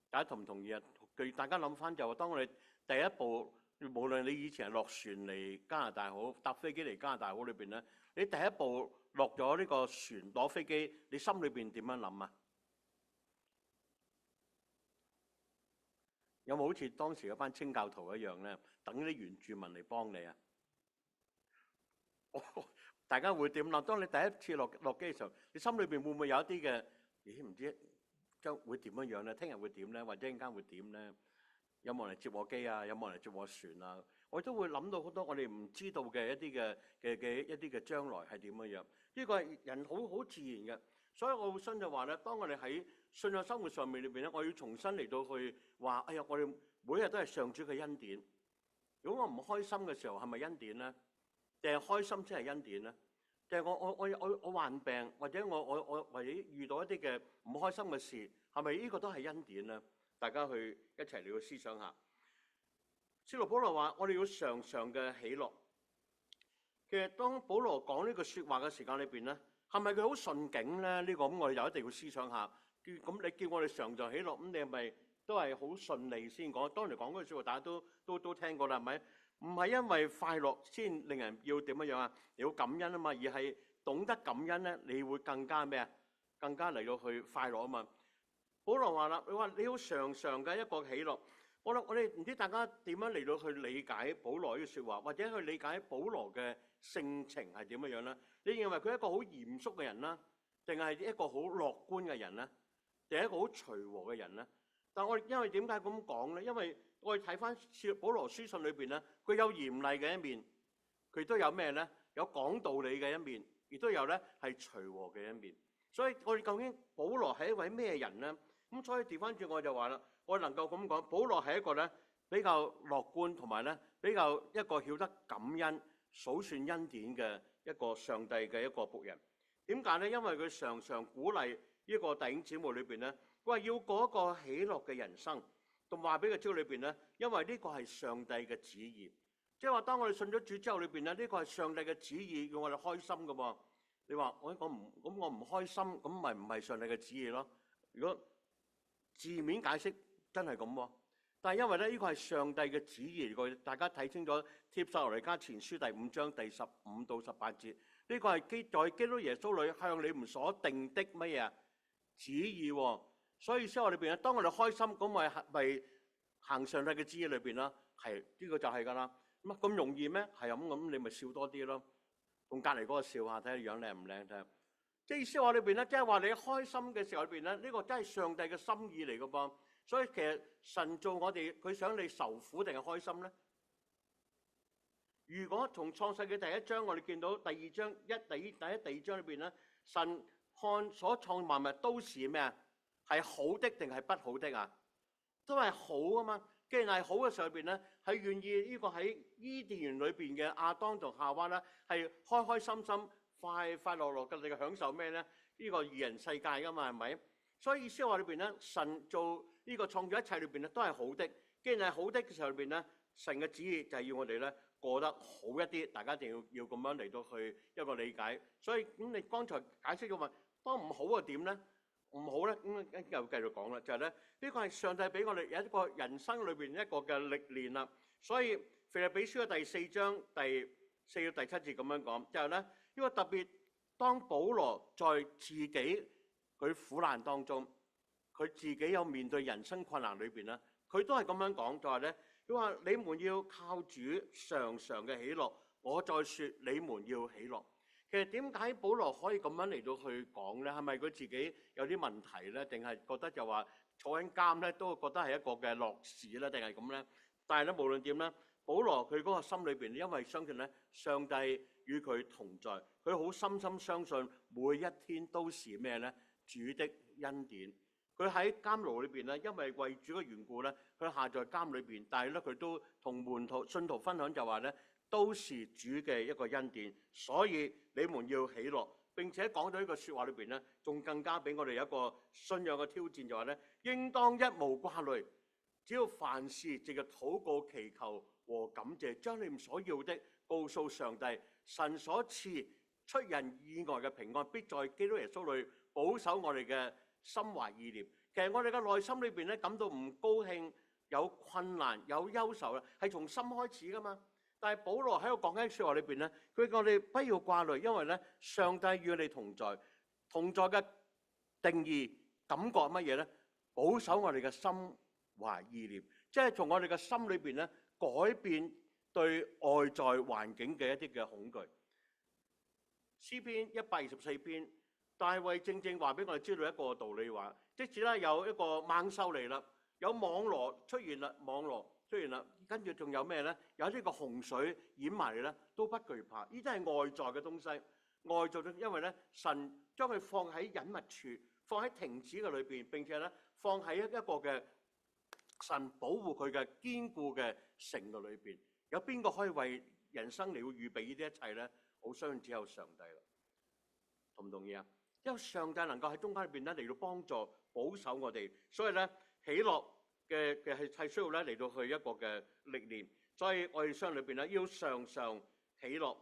大家同唔同意啊？大家諗翻就話，當我哋第一步，無論你以前係落船嚟加拿大好，搭飛機嚟加拿大好裏邊咧，你第一步落咗呢個船攞飛機，你心裏邊點樣諗啊？有冇好似當時嗰班清教徒一樣咧，等啲原住民嚟幫你啊？大家會點諗？當你第一次落機嘅時候，你心裏邊會唔會有一啲嘅？咦，唔知將會點樣樣咧？聽日會點咧？或者陣間會點咧？有冇人嚟接我機啊？有冇人嚟接我船啊？我都會諗到好多我哋唔知道嘅一啲嘅將來係點樣樣。呢個係人好自然嘅，所以我好新就話咧，當我哋喺信仰生活上面裏邊咧，我要重新嚟到去話，哎呀，我哋每日都係上主嘅恩典。如果我唔開心嘅時候，係咪恩典咧？定係開心先係恩典咧？定係我患病，或者我或者遇到一啲嘅唔開心嘅事，係咪呢個都係恩典咧？大家去一齊嚟去思想下。使徒保羅話：我哋要常常嘅喜樂。其實當保羅講呢句説話嘅時間裏邊咧，係咪佢好順境咧？呢個咁我哋就一定要思想下。咁你叫我哋常常喜樂，咁你係咪都係好順利先講？當你講嗰句説話，大家都聽過啦，係咪？唔係因為快樂先令人要點樣啊？你要感恩啊嘛，而係懂得感恩咧，你會更加咩啊？更加嚟到去快樂啊嘛。保羅話啦，佢話你要常常嘅一個喜樂。我哋唔知大家點樣嚟到去理解保羅呢句説話，或者去理解保羅嘅性情係點樣樣咧？你認為佢係一個好嚴肅嘅人啦，定係一個好樂觀嘅人咧？定係一個好隨和嘅人咧？但我哋因為點解咁講咧？因為我哋睇翻保羅書信裏邊咧，佢有嚴厲嘅一面，佢都有咩咧？有講道理嘅一面，亦都有咧係隨和嘅一面。所以我哋究竟保羅係一位咩人咧？咁所以調翻轉我就話啦，我能夠咁講，保羅係一個咧比較樂觀，同埋咧比較一個曉得感恩、數算恩典嘅一個上帝嘅一個僕人。點解咧？因為佢常常鼓勵呢個弟兄姊妹裏邊咧，佢話要過一個喜樂嘅人生，同話俾佢知道裏邊咧，因為呢個係上帝嘅旨意。即係話當我哋信咗主之後裏邊咧，呢個係上帝嘅旨意，要我哋開心噶噃。你話我唔開心，咁咪唔係上帝嘅旨意咯？如果字面解釋真係咁喎，但係因為咧呢個係上帝嘅旨意嚟嘅，大家睇清楚帖撒羅尼迦前書第5章第15到18節，呢個係在基督耶穌裏向你們所定的乜嘢旨意喎。所以先我裏邊咧，當我哋開心咁咪行上帝嘅旨意裏邊啦，係呢個就係㗎啦。咁容易咩？係咁你咪笑多啲咯，同隔離嗰個笑下，睇下樣靚唔靚睇。即係意思話裏邊咧，即係話你開心嘅時候裏邊咧，呢個真係上帝嘅心意嚟嘅噃。所以其實神做我哋，佢想你受苦定係開心咧？如果從創世嘅第1章，我哋見到第2章第一、第2章裏邊咧，神看所創萬物都是咩啊？係好的定係不好的啊？都係好啊嘛。既然係好嘅時候裏邊咧，係願意呢個喺伊甸園裏邊嘅亞當同夏娃咧，係開開心心、快快樂樂嘅嚟享受咩咧？呢個二人世界噶嘛，係咪？所以意思話裏邊咧，神做呢個創造一切裏邊咧，都係好的。既然係好的嘅時候裏邊咧，神嘅旨意就係要我哋咧過得好一啲。大家一定要咁樣嚟到去一個理解。所以咁你剛才解釋咗話，當唔好嘅點咧？唔好咧，咁又繼續講啦，就係咧呢個係上帝俾我哋有一個人生裏邊一個嘅歷練啦。所以腓立比書嘅第4章第4到第7節咁樣講，就係咧呢個特別當保羅在自己佢苦難當中，佢自己有面對人生困難裏邊咧，佢都係咁樣講，就話咧，佢話你們要靠主常常嘅喜樂。我再説你們要喜樂。其實點解保羅可以咁樣嚟到去講咧？係咪佢自己有啲問題咧？定係覺得就話坐緊監咧都覺得係一個嘅樂事咧？定係咁咧？但係咧無論點咧，保羅佢嗰個心裏邊，因為相信咧上帝與佢同在，佢好深深相信每一天都是咩咧？主的恩典。佢喺監牢裏邊咧，因為為主嘅緣故咧，佢下在監裏邊，但係咧佢都同門徒信徒分享就話咧，都是主嘅一個恩典，所以你們要喜樂。並且講到呢個説話裏邊咧，仲更加俾我哋一個信仰嘅挑戰，就話咧，應當一無掛慮，只要凡事藉着禱告祈求和感謝，將你們所要的告訴上帝，神所賜出人意外嘅平安，必在基督耶穌裏保守我哋嘅心懷意念。其實我哋嘅內心裏邊咧，感到唔高興、有困難、有憂愁啦，係從心開始噶嘛。但係保羅喺度講緊説話裏邊咧，佢叫我哋不要掛慮，因為咧上帝與你同在。同在嘅定義感覺係乜嘢咧？保守我哋嘅心懷意念，即係從我哋嘅心裏邊咧改變對外在環境嘅一啲嘅恐懼。詩篇124篇，大衛正正話俾我哋知道一個道理話，即使咧有一個猛獸嚟啦，有網羅出現啦，網羅出現啦，跟住仲有咩咧？有呢個洪水淹埋嚟咧，都不懼怕。呢啲係外在嘅東西，外在嘅，因為咧神將佢放喺隱密處，放喺亭子嘅裏邊，並且咧放喺一個嘅神保護佢嘅堅固嘅城嘅裏邊。有邊個可以為人生嚟到預備呢啲一切咧？我相信只有上帝啦。同唔同意啊？因為上帝能夠喺中間裏邊咧嚟到幫助保守我哋，所以咧喜樂嘅係需要咧嚟到去一個嘅歷練。所以我哋相信裏邊咧要常常喜樂。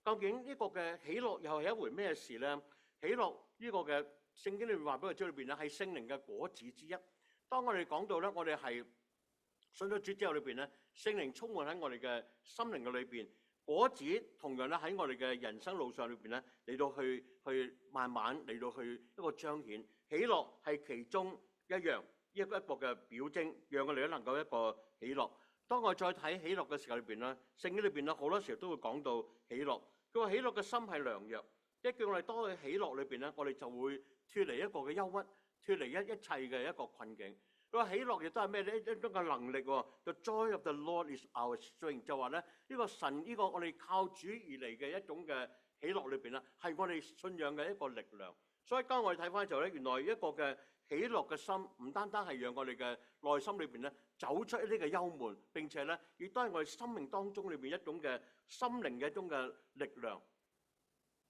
究竟呢個嘅喜樂又係一回咩事咧？喜樂呢個嘅聖經裏面話俾我知裏邊咧係聖靈嘅果子之一。當我哋講到咧，我哋係信咗主之後裏邊咧，聖靈充滿喺我哋嘅心靈嘅裏邊。果子同樣咧喺我哋嘅人生路上裏邊咧嚟到去慢慢嚟到去一個彰顯。喜樂係其中一樣一個嘅表徵，讓我哋都能夠一個喜樂。當我再睇喜樂嘅時候裏邊咧，聖經裏邊咧好多時候都會講到喜樂。佢話喜樂嘅心係良藥，一叫我哋多去喜樂裏邊咧，我哋就會脫離一個嘅憂鬱，脫離一切嘅一個困境。佢話喜樂亦都係咩咧？一種嘅能力喎。The joy of the Lord is our strength， 就話咧呢個神呢個我哋靠主而嚟嘅一種嘅喜樂裏邊咧，係我哋信仰嘅一個力量。所以當我哋睇翻嘅時候咧，原來一個嘅喜樂嘅心，唔單單係讓我哋嘅內心裏邊咧走出呢個憂悶，並且咧亦都係我哋生命當中裏邊一種嘅心靈嘅一種嘅力量。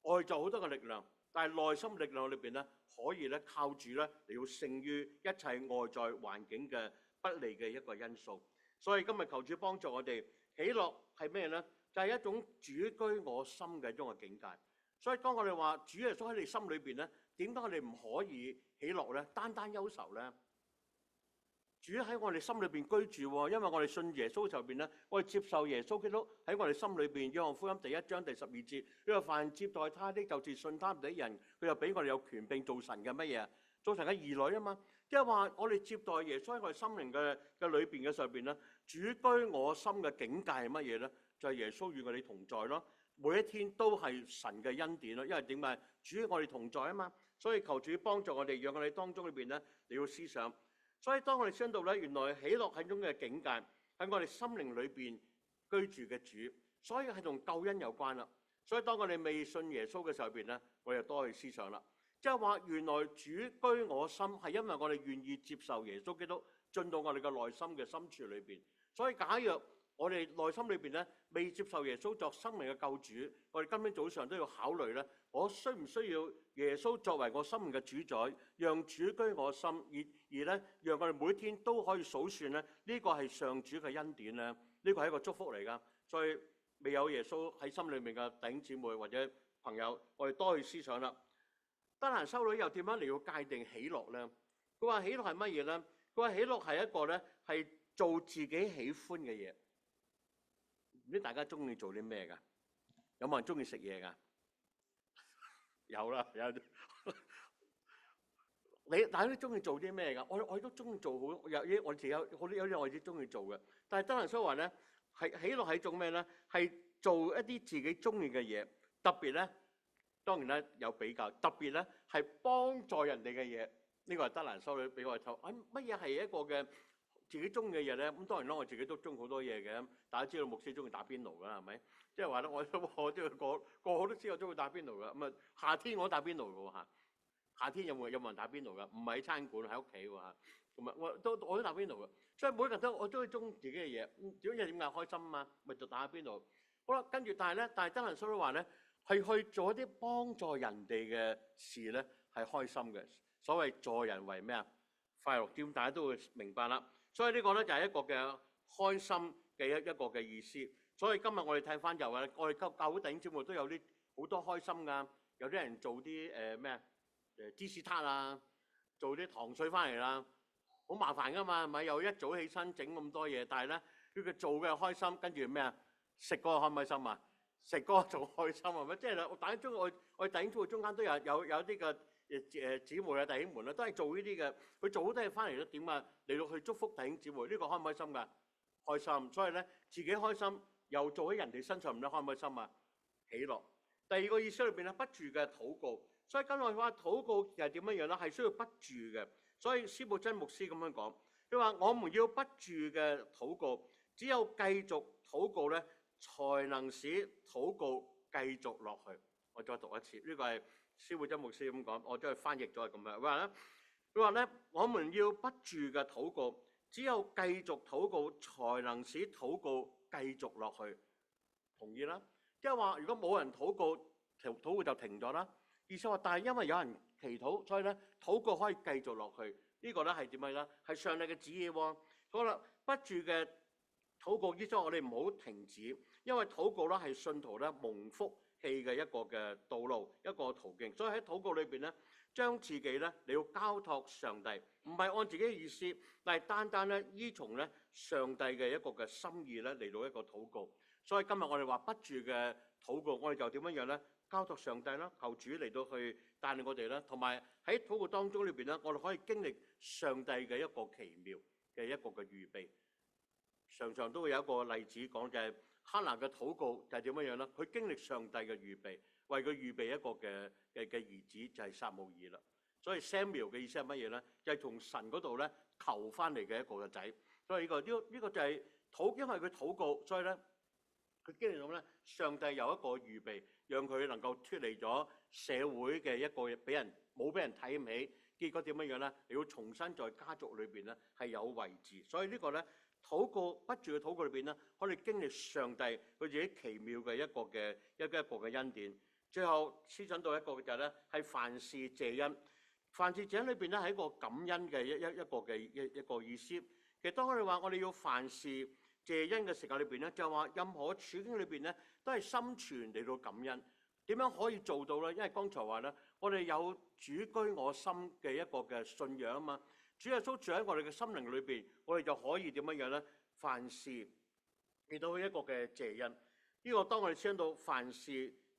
外在好多嘅力量，但係內心力量裏邊咧，可以咧靠住咧嚟到勝於一切外在環境嘅不利嘅一個因素。所以今日求主幫助我哋，喜樂係咩咧？就係一種主居我心嘅一種嘅境界。所以當我哋話主耶穌喺你心裏邊咧，點解我哋唔可以喜樂咧？單單憂愁咧？主喺我哋心裏邊居住喎，因為我哋信耶穌嘅時候邊咧，我哋接受耶穌基督喺我哋心裏邊。約翰福音第1章第12節，呢個凡接待他的，就是信他的人，佢又俾我哋有權柄做神嘅乜嘢？做神嘅兒女啊嘛。即係話我哋接待耶穌喺我哋心靈嘅裏邊嘅上邊咧，主居我心嘅境界係乜嘢咧？就係耶穌與我哋同在咯。每一天都係神嘅恩典咯，因為點解？主與我哋同在啊嘛。所以求主幫助我哋，讓我哋當中裏邊咧，你要思想。所以當我哋想到咧，原來喜樂係一種嘅境界，喺我哋心靈裏邊居住嘅主，所以係同救恩有關啦。所以當我哋未信耶穌嘅時候邊咧，我哋就多去思想啦。即係話原來主居我心係因為我哋願意接受耶穌基督進到我哋嘅內心嘅深處裏邊。所以假若我哋內心裏邊咧未接受耶穌作生命嘅救主，我哋今天早上都要考慮咧，我需唔需要耶穌作為我生命嘅主宰，讓主居我心，而咧讓我哋每一天都可以數算咧，呢個係上主嘅恩典咧，呢個係一個祝福嚟噶。所以未有耶穌喺心裏面嘅弟兄姊妹或者朋友，我哋多去思想啦。德蘭修女又點樣嚟到界定喜樂咧？佢話喜樂係乜嘢咧？佢話喜樂係一個咧係做自己喜歡嘅嘢。唔知大家中意做啲咩㗎？有冇人中意食嘢㗎？有啦，有。大家都中意做啲咩㗎？我都中意做好有啲我自己有啲我自己中意做嘅。但係德蘭修話咧，係喜樂係做咩咧？係做一啲自己中意嘅嘢，特別咧，當然咧有比較，特別咧係幫助人哋嘅嘢。呢個係德蘭修女俾我哋睇。乜嘢係一個嘅自己中意嘅嘢咧？咁當然啦，我自己都中意好多嘢嘅。大家知道牧師中意打邊爐㗎，係咪？即係話咧，我都個都知我中意打邊爐㗎。咁啊，夏天我都打邊爐㗎喎嚇。夏天有冇人打邊爐㗎？唔係喺餐館，喺屋企喎嚇。咁啊，我都打邊爐㗎。所以每個人都我中意自己嘅嘢。自己嘢點解開心啊？咪就打下邊爐。好啦，跟住但係德蘭修女話咧，係去做一啲幫助人哋嘅事咧，係開心嘅。所謂助人為咩啊？快樂點，大家都會明白啦。所以呢個咧就係一個嘅開心嘅一個嘅意思。所以今日我哋睇翻就係我哋教會弟兄姊妹都有啲好多開心㗎。有啲人做啲咩啊？芝士撻啊，做啲糖水翻嚟啦，好麻煩噶嘛，咪又一早起身整咁多嘢，但係咧佢做嘅開心，跟住咩啊？食嗰個開唔開心啊？食嗰個仲開心係咪？即係我弟兄我哋弟兄姊妹中間都有啲嘅姊妹啊弟兄們啦，都係做呢啲嘅，佢做好多嘢翻嚟都點啊？嚟到去祝福弟兄姊妹，呢個開唔開心㗎？開心，所以咧自己開心，又做喺人哋身上唔得開唔開心啊？喜樂。第二個意思裏邊咧，不住嘅禱告。所以今日我話禱告又係點樣樣咧？係需要不住嘅。所以司布真牧師咁樣講，佢話我們要不住嘅禱告，只有繼續禱告咧，才能使禱告繼續落去。我再讀一次，呢個係司布真牧師咁講，我將佢翻譯咗係咁樣。佢話咧，我們要不住嘅禱告，只有繼續禱告，才能使禱告繼續落去。同意啦？即係話，如果冇人禱告，禱告就停咗啦。意思話，但係因為有人祈禱，所以咧禱告可以繼續落去。呢個咧係點樣咧？係上帝嘅旨意喎。好啦，不住嘅禱告，意思我哋唔好停止，因為禱告咧係信徒咧蒙福氣嘅一個嘅道路，一個途徑。所以喺禱告裏邊咧，將自己咧你要交託上帝，唔係按自己嘅意思，但係單單咧依從咧上帝嘅一個嘅心意咧嚟到一個禱告。所以今日我哋話不住嘅禱告，我哋就點樣樣咧？交託上帝啦，求主嚟到去帶領我哋啦，同埋喺禱告當中裏邊咧，我哋可以經歷上帝嘅一個奇妙嘅一個嘅預備。常常都會有一個例子講，就係哈拿嘅禱告就係點樣樣咧？佢經歷上帝嘅預備，為佢預備一個嘅兒子就係撒母耳啦。所以 Samuel 嘅意思係乜嘢咧？就係從神嗰度咧求翻嚟嘅一個嘅仔。所以呢個就係因為佢禱告，所以咧佢經歷到咧上帝有一個預備。讓佢能夠脫離咗社會嘅一個冇俾人睇唔起，結果點樣樣咧？你要重新在家族裏邊咧係有位置，所以呢個咧禱告不住嘅禱告裏邊咧，可以經歷上帝佢自己奇妙嘅一個嘅恩典。最後思想到一個就係咧係凡事謝恩，凡事謝恩裏邊咧係一個感恩嘅一個意思。其實當我哋話我哋要凡事謝恩嘅時間裏邊咧，就係話任何處境裏邊咧，都係心存嚟到感恩。點樣可以做到咧？因為剛才話咧，我哋有主居我心嘅一個嘅信仰啊嘛。主耶穌住喺我哋嘅心靈裏邊，我哋就可以點樣樣咧？凡事嚟到一個嘅謝恩。呢個當我哋聽到凡事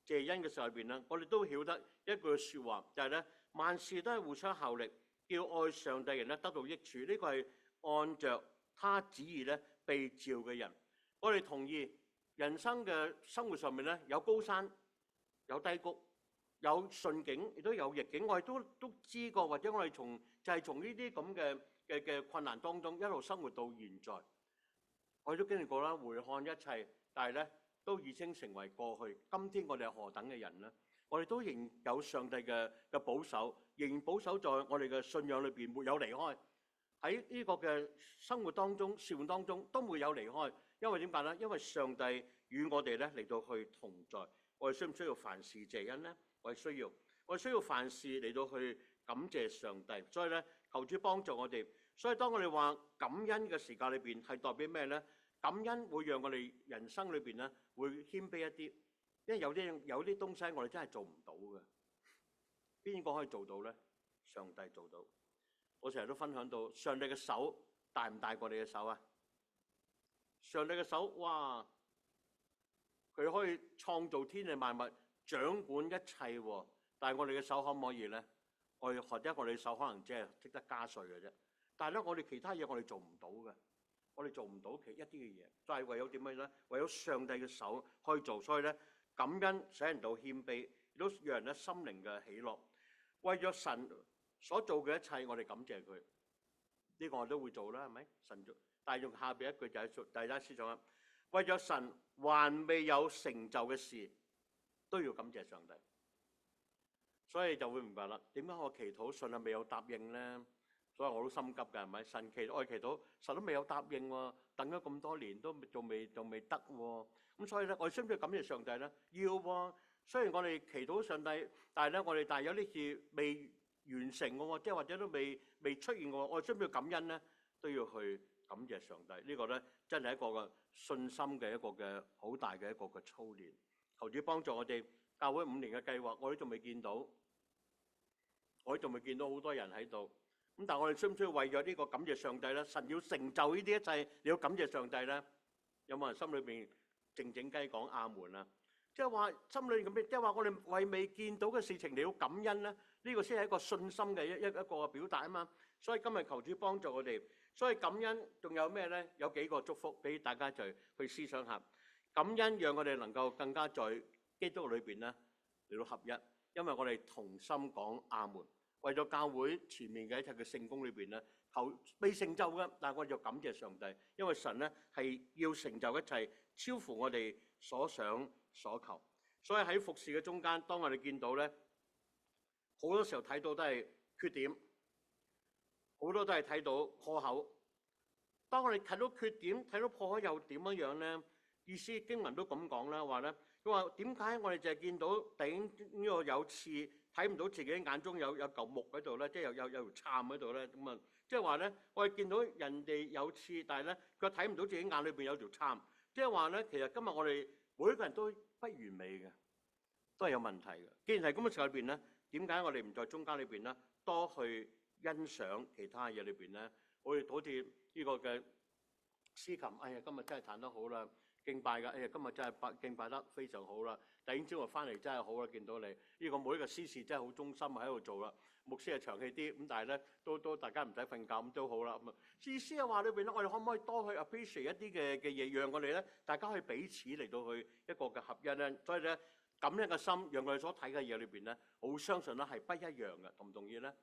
謝恩嘅時候裏邊咧，我哋都曉得一句説話，就係咧萬事都係互相效力，叫愛上帝人咧得到益處。呢個係按着他旨意咧被召嘅人。我哋同意人生嘅生活上面咧有高山有低谷，有順境亦都有逆境。我哋都知過，或者我哋從呢啲咁嘅困難當中一路生活到現在，我哋都經歷過啦。回看一切，但係咧都已經成為過去。今天我哋係何等嘅人咧？我哋都仍有上帝嘅保守，仍然保守在我哋嘅信仰裏邊，沒有離開。喺呢個嘅生活當中、事務當中都沒有離開。因為點解咧？因為上帝與我哋咧嚟到去同在。我哋需唔需要凡事謝恩咧？我哋需要。我哋需要凡事嚟到去感謝上帝。所以咧，求主幫助我哋。所以當我哋話感恩嘅時間裏邊係代表咩咧？感恩會讓我哋人生裏邊咧會謙卑一啲，因為有啲東西我哋真係做唔到嘅。邊個可以做到咧？上帝做到。我成日都分享到，上帝嘅手大唔大過你嘅手啊？上帝嘅手，哇！佢可以創造天地萬物，掌管一切喎。但係我哋嘅手可唔可以咧？我哋或者我哋手可能只係識得加稅嘅啫。但係咧，我哋其他嘢我哋做唔到嘅，我哋做唔到一啲嘅嘢，就係唯有點樣咧？唯有上帝嘅手可以做。所以咧，感恩使人到謙卑，亦都讓人咧心靈嘅喜樂。為咗神所做嘅一切，我哋感謝佢。呢個我都會做啦，係咪？神做，但係用下邊一句就係大家思想啦。為咗神還未有成就嘅事，都要感謝上帝。所以就會明白啦，點解我祈禱神係未有答應咧？所以我都心急㗎，係咪？神我祈禱神都未有答應喎，等咗咁多年都仲未得喎。咁所以咧，我哋需唔需要感謝上帝咧？要喎。雖然我哋祈禱上帝，但係咧，我哋有啲事未完成嘅喎，即係或者都未出現嘅喎，我哋需唔需要感恩咧？都要去感謝上帝。呢個咧真係一個嘅信心嘅一個嘅好大嘅一個嘅操練。求主幫助我哋教會5年嘅計劃，我哋仲未見到，我哋仲未見到好多人喺度。咁但係我哋需唔需要為咗呢個感謝上帝咧？神要成就呢啲一切，你要感謝上帝咧？有冇人心裏邊靜靜雞講阿門啊？即係話心裏咁樣，即係話我哋為未見到嘅事情你要感恩咧，呢個先係一個信心嘅一個表達啊嘛。所以今日求主幫助我哋。所以感恩仲有咩咧？有幾個祝福俾大家去思想下。感恩讓我哋能夠更加在基督裏邊咧嚟到合一，因為我哋同心講阿門。為咗教會前面嘅一切嘅聖工裏邊咧，求未成就嘅，但係我哋就感謝上帝，因為神咧係要成就一切，超乎我哋所想所求。所以喺服侍嘅中間，當我哋見到咧，好多時候睇到都係缺點，好多都係睇到破口。當我哋睇到缺點、睇到破口又點樣咧？意思經文都咁講啦，話咧，佢話點解我哋淨係見到頂呢個有刺，睇唔到自己眼中有嚿木喺度咧，即係有條杉喺度咧？咁啊，即係話咧，我哋見到人哋有刺，但係咧佢睇唔到自己眼裏邊有條杉，即係話咧，其實今日我哋每一個人都不完美嘅，都係有問題嘅。既然係咁嘅時候裏邊咧，點解我哋唔在中間裏邊咧多去欣賞其他嘢裏邊咧？我哋好似呢個嘅司琴，哎呀，今日真係彈得好啦！敬拜㗎，哎呀，今日真係敬拜得非常好啦！第二朝我翻嚟真係好啦，見到你呢個每一個司事真係好忠心喺度做啦。牧師係長氣啲，咁但係咧都大家唔使瞓覺咁都好啦。咁啊，意思係話裏邊咧，我哋可唔可以多去 appreciate 一啲嘅嘢，讓我哋咧大家可以彼此嚟到去一個嘅合一咧？所以咧感恩嘅心，讓我哋所睇嘅嘢裏邊咧，我會相信咧係不一樣嘅，同唔同意咧？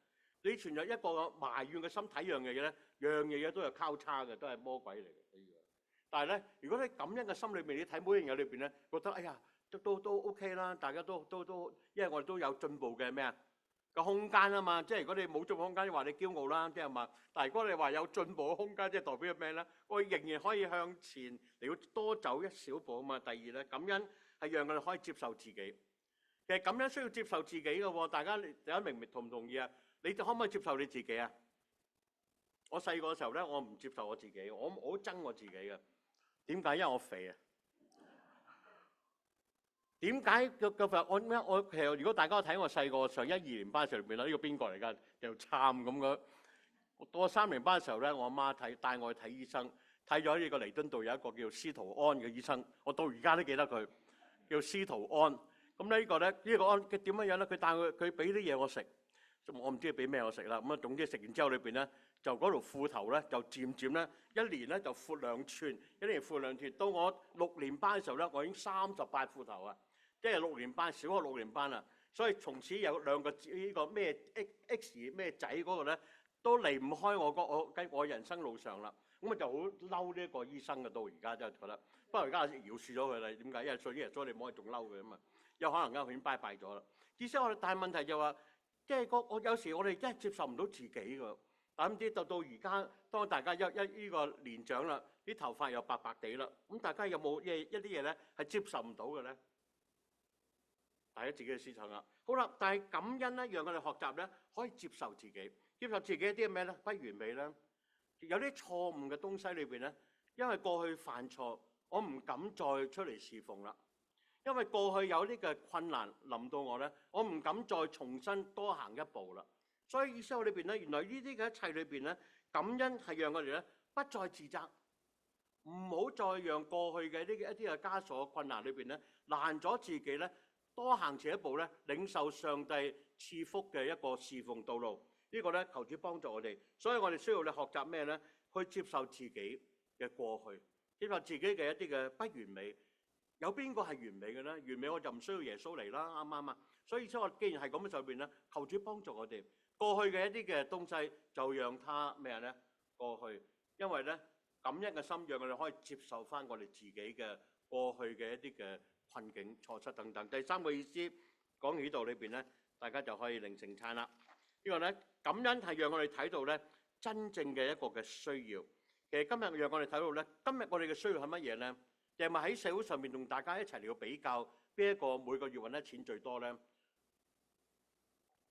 你存在一個埋怨嘅心睇樣嘅嘢咧，樣嘢都有交叉嘅，都係魔鬼嚟嘅。但係咧，如果你感恩嘅心裏邊，你睇每樣嘢裏邊咧，覺得哎呀都 OK 啦，大家都，因為我哋都有進步嘅咩啊個空間啊嘛。即係如果你冇進步空間，話你驕傲啦，即係嘛。但係如果你話有進步嘅空間，即係代表咩咧？我仍然可以向前，你要多走一小步啊嘛。第二咧，感恩係讓我哋可以接受自己。其實感恩需要接受自己嘅喎，大家明唔明同唔同意啊？你可唔可以接受你自己啊？我細個嘅時候咧，我唔接受我自己，我好憎我自己嘅。點解？因為我肥啊！點解我其實如果大家睇我細個上1、2年班嘅時候裏邊啦，呢個邊個嚟㗎？又慘咁嘅。到我3年班嘅時候咧，我阿媽帶我去睇醫生，睇咗呢個彌敦道有一個叫司徒安嘅醫生，我到而家都記得佢叫司徒安。咁咧呢個安佢點樣咧？佢帶佢俾啲嘢我食，我唔知佢俾咩我食啦。咁啊總之食完之後裏邊咧。就嗰條褲頭咧，就漸漸咧，1年咧就闊2寸，1年闊2寸。到我6年班嘅時候咧，我已經38褲頭啊！即係6年班，小學6年班啦。所以從此有2個呢個咩 X 咩仔嗰個咧，都離唔開我人生路上啦。咁我就好嬲呢一個醫生嘅，到而家真係覺得。不過而家饒恕咗佢啦。點解？因為信耶穌，你唔可以仲嬲佢啊嘛。有可能佢已經拜拜咗啦。至少我哋大問題就話，即係我有時我哋真係接受唔到自己㗎。咁啲到而家，當大家呢個年長啦，啲頭髮又白白地啦，咁大家有冇一啲嘢咧係接受唔到嘅咧？大家自己嘅思想啦。好啦，但係感恩咧，讓我哋學習咧，可以接受自己，接受自己一啲咩咧？不完美咧，有啲錯誤嘅東西裏邊咧，因為過去犯錯，我唔敢再出嚟侍奉啦。因為過去有呢個困難臨到我咧，我唔敢再重新多行一步啦。所以意思我裏邊咧，原來呢啲嘅一切裏邊咧，感恩係讓我哋咧不再自責，唔好再讓過去嘅呢一啲嘅枷鎖困難裏邊咧，攔咗自己咧多行前一步咧，領受上帝賜福嘅一個侍奉道路。呢個咧，求主幫助我哋。所以我哋需要咧學習咩咧？去接受自己嘅過去，接受自己嘅一啲嘅不完美。有邊個係完美嘅咧？完美我就唔需要耶穌嚟啦，啱唔啱啊？所以我既然係咁嘅上邊咧，求主幫助我哋過去嘅一啲嘅東西，就讓它咩咧過去，因為咧感恩嘅心，讓我哋可以接受翻我哋自己嘅過去嘅一啲嘅困境、錯失等等。第三個意思講喺度裏邊咧，大家就可以領聖餐啦。呢個咧感恩係讓我哋睇到咧真正嘅一個嘅需要。其實今日讓我哋睇到咧，今日我哋嘅需要係乜嘢咧？定係咪喺社會上面同大家一齊嚟到比較邊一個每個月揾得錢最多咧？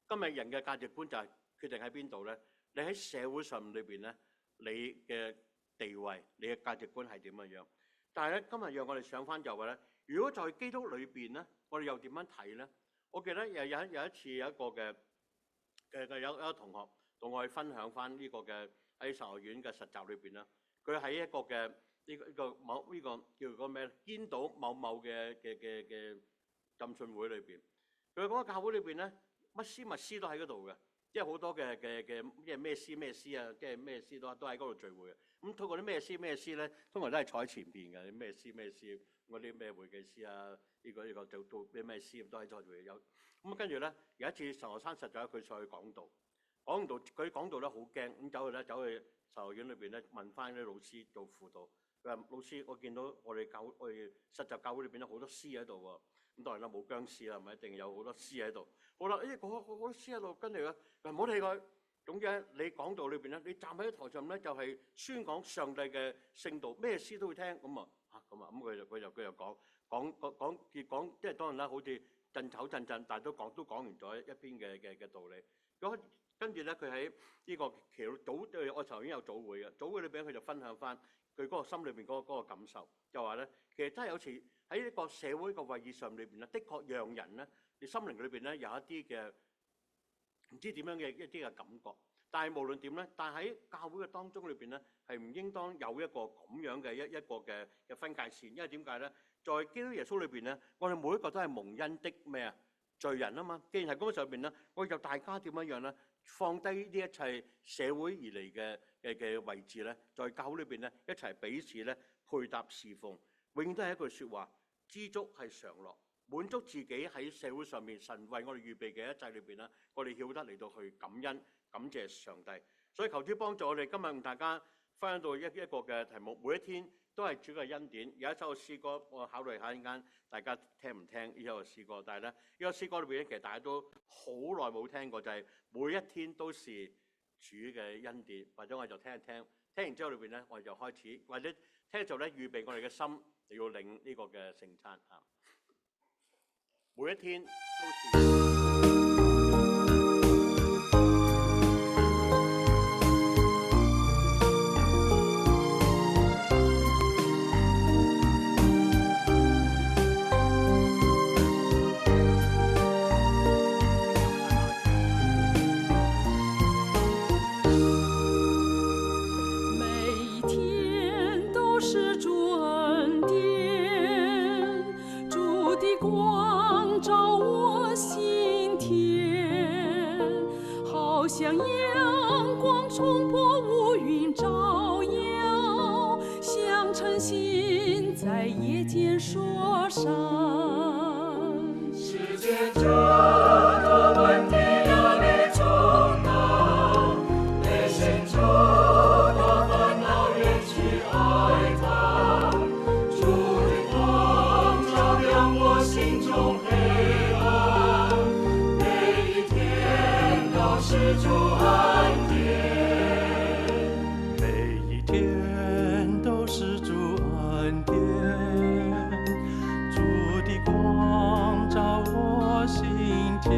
今日人嘅價值觀就係決定喺邊度咧？你喺社會上裏邊咧，你嘅地位、你嘅價值觀係點樣樣？但係咧，今日讓我哋想翻就話咧，如果在基督裏邊咧，我哋又點樣睇咧？我記得有一次有一個嘅有一個同學同我去分享翻呢個嘅喺神學院嘅實習裏邊啦，佢喺一個嘅呢個某呢個叫做個咩咧？堅島某某嘅浸信會裏邊，佢講教會裏邊咧，乜師乜師都喺嗰度嘅，即係好多嘅即係咩師啊，即係咩師都喺嗰度聚會嘅。咁通過啲咩師咧，通常都係坐喺前邊嘅，咩師，嗰啲咩會計師啊，呢個做咩師都喺度會有。咁跟住咧，有一次神學生實習，佢上去講道，佢講道咧好驚，咁走去神學院裏邊咧問翻啲老師做輔導。佢話：老師，我見到我哋實習教會裏邊有好多師喺度喎。咁當然啦，冇僵屍啦，係咪一定有好多師喺度？好啦，嗰啲師喺度，跟住咧，唔好理佢。總之你講道裏邊咧，你站喺台上咧，就係宣講上帝嘅聖道，咩師都會聽。咁佢就講，即係當然啦，好似震，但係都講完咗一篇嘅道理。咁跟住咧，佢喺呢個其實我頭先有早會嘅，早會裏邊佢就分享翻佢嗰個心裏邊嗰個感受，就話咧，其實真係有時喺一個社會個位置上裏邊咧，的確讓人咧，你心靈裏邊咧有一啲嘅唔知點樣嘅一啲嘅感覺。但係無論點咧，但係喺教會嘅當中裏邊咧，係唔應當有一個咁樣嘅一個嘅分界線，因為點解咧？在基督耶穌裏邊咧，我哋每一個都係蒙恩的咩啊？罪人啊嘛。既然係咁嘅上邊咧，我哋就大家點樣樣咧？放低呢一切社會而嚟嘅位置咧，在教會裏邊咧一齊彼此咧配搭侍奉，永遠都係一句説話：知足係常樂，滿足自己喺社會上面神為我哋預備嘅一切裏邊咧，我哋曉得嚟到去感恩感謝上帝。所以求主幫助我哋，今日同大家分享到一個嘅題目，每一天都係主嘅恩典。有一首詩歌，我考慮下陣間大家聽唔聽呢首詩歌。但係咧，呢個詩歌裏邊咧，其實大家都好耐冇聽過，就係每一天都是主嘅恩典。或者我哋就聽一聽，聽完之後裏邊咧，我哋就開始，或者聽嘅時候咧，預備我哋嘅心嚟要領呢個嘅聖餐啊。每一天都是。像阳光冲破乌云照耀，像晨星在夜间烁闪。世界这多问题压力重担，内心中多烦恼远去哀叹。主的光照亮我心中黑暗，每一天都是主恩典，每一天都是主恩典。主的光照我心田，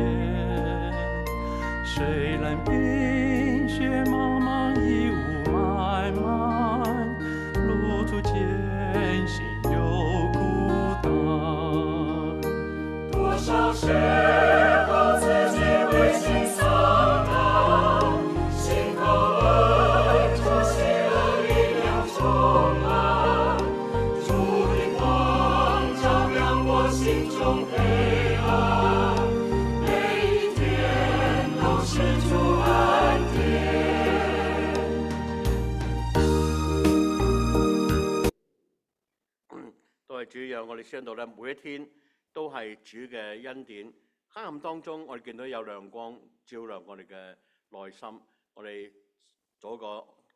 虽然冰雪茫茫，义雾漫漫，路途艰辛又孤单。多少时候自己灰心丧胆，心口恩主喜乐力量充满。主的光照亮我心中黑暗，思想到咧，每一天都係主嘅恩典。黑暗當中，我哋見到有亮光照亮我哋嘅內心。我哋做一個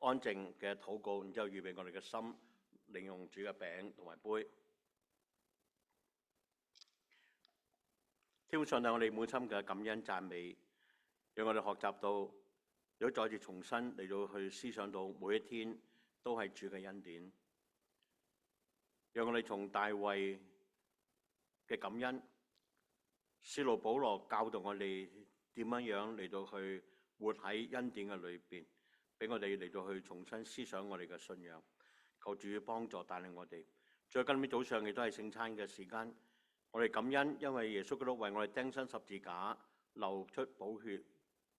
安靜嘅禱告，然之後預備我哋嘅心，領用主嘅餅同埋杯。天父上帝，我哋滿心嘅感恩讚美，讓我哋學習到，如果再次重新嚟到去思想到每一天都係主嘅恩典，讓我哋從大衛嘅感恩，使徒保羅教導我哋點樣嚟到去活喺恩典嘅裏邊，俾我哋嚟到去重新思想我哋嘅信仰，求主幫助帶領我哋。最後今日早上亦都係聖餐嘅時間。我哋感恩，因為耶穌基督為我哋釘身十字架，流出寶血，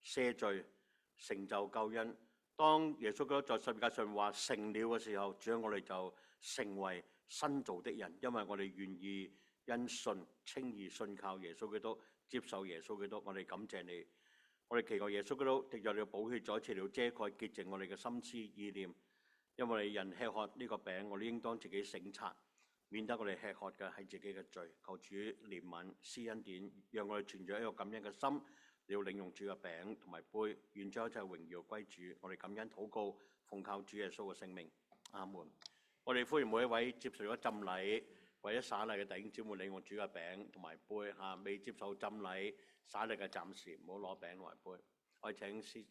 赦罪，成就救恩。當耶穌基督在十字架上話成了嘅時候，主，我哋就成為新造的人，因為我哋願意因信稱義，信靠耶穌基督，接受耶穌基督。我哋感謝你，我哋祈求耶穌基督藉着你嘅寶血再一次了遮蓋潔淨我哋嘅心思意念，因為我哋人吃喝呢個餅，我哋應當自己省察，免得我哋吃喝嘅係自己嘅罪。求主憐憫施恩典，讓我哋存著一個感恩嘅心，你要領用主嘅餅同埋杯，願將一切榮耀歸主。我哋感恩禱告，奉靠主耶穌嘅聖名，阿門。我哋歡迎每一位接受咗浸禮或者灑禮嘅弟兄姊妹領用主嘅餅同埋杯嚇，未接受浸禮灑禮嘅暫時唔好攞餅同埋杯。我哋請司。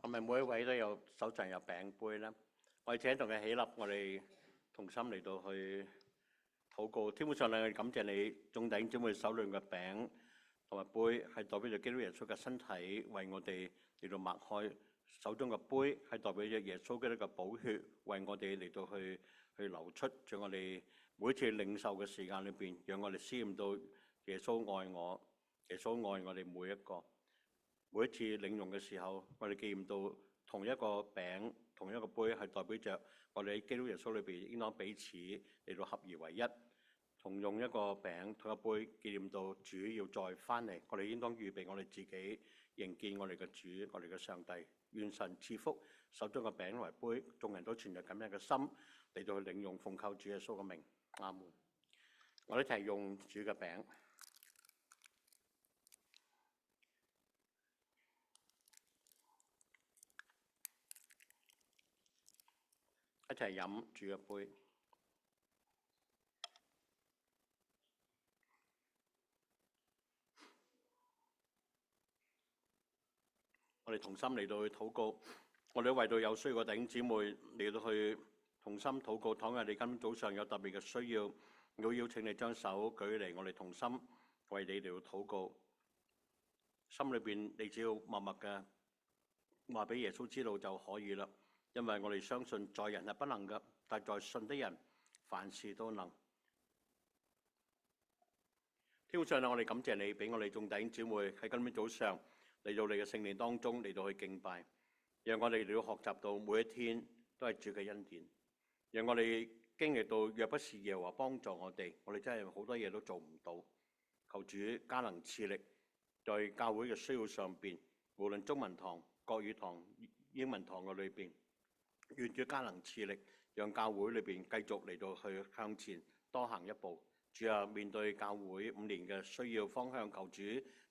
係咪每一位都有手上有餅杯咧？我哋請同佢起立，我哋同心嚟到去禱告。天父上帝，我哋感謝你，眾弟兄姊妹手裏嘅餅同埋杯係代表住基督耶穌嘅身體，為我哋嚟到擘開；手中嘅杯係代表住耶穌基督嘅寶血，為我哋嚟到去流出。在我哋每一次領受嘅時間裏邊，讓我哋思念到耶穌愛我，耶穌愛我哋每一個。每一次領用嘅時候，我哋記唔到同一個餅、同一個杯係代表着我哋喺基督耶穌裏邊應當彼此嚟到合而為一。同用一個餅、同一杯，紀念到主要再翻嚟，我哋應當預備我哋自己迎見我哋嘅主、我哋嘅上帝。願神賜福手中嘅餅同埋杯，眾人都存着感恩嘅心嚟到去領用，奉靠主耶穌嘅名，阿門。我哋一齊用主嘅餅，一齊飲主嘅杯。我哋同心嚟到去禱告，我哋都為到有需要嘅弟兄姊妹嚟到去同心禱告。倘若你今早上有特別嘅需要，我邀請你將手舉嚟，我哋同心為你嚟到禱告。心裏邊你只要默默嘅話俾耶穌知道就可以啦，因為我哋相信在人係不能嘅，但在信的人凡事都能。天父上帝，我哋感謝你俾我哋眾弟兄姊妹喺今天早上嚟到你嘅聖殿當中嚟到去敬拜，讓我哋嚟到學習到每一天都係主嘅恩典，讓我哋經歷到若不是耶和華幫助我哋真係好多嘢都做唔到。求主加能賜力，在教會嘅需要上邊，無論中文堂、國語堂、英文堂嘅裏邊，願主加能賜力，讓教會裏邊繼續嚟到去向前多行一步。主啊，面對教會5年嘅需要方向，求主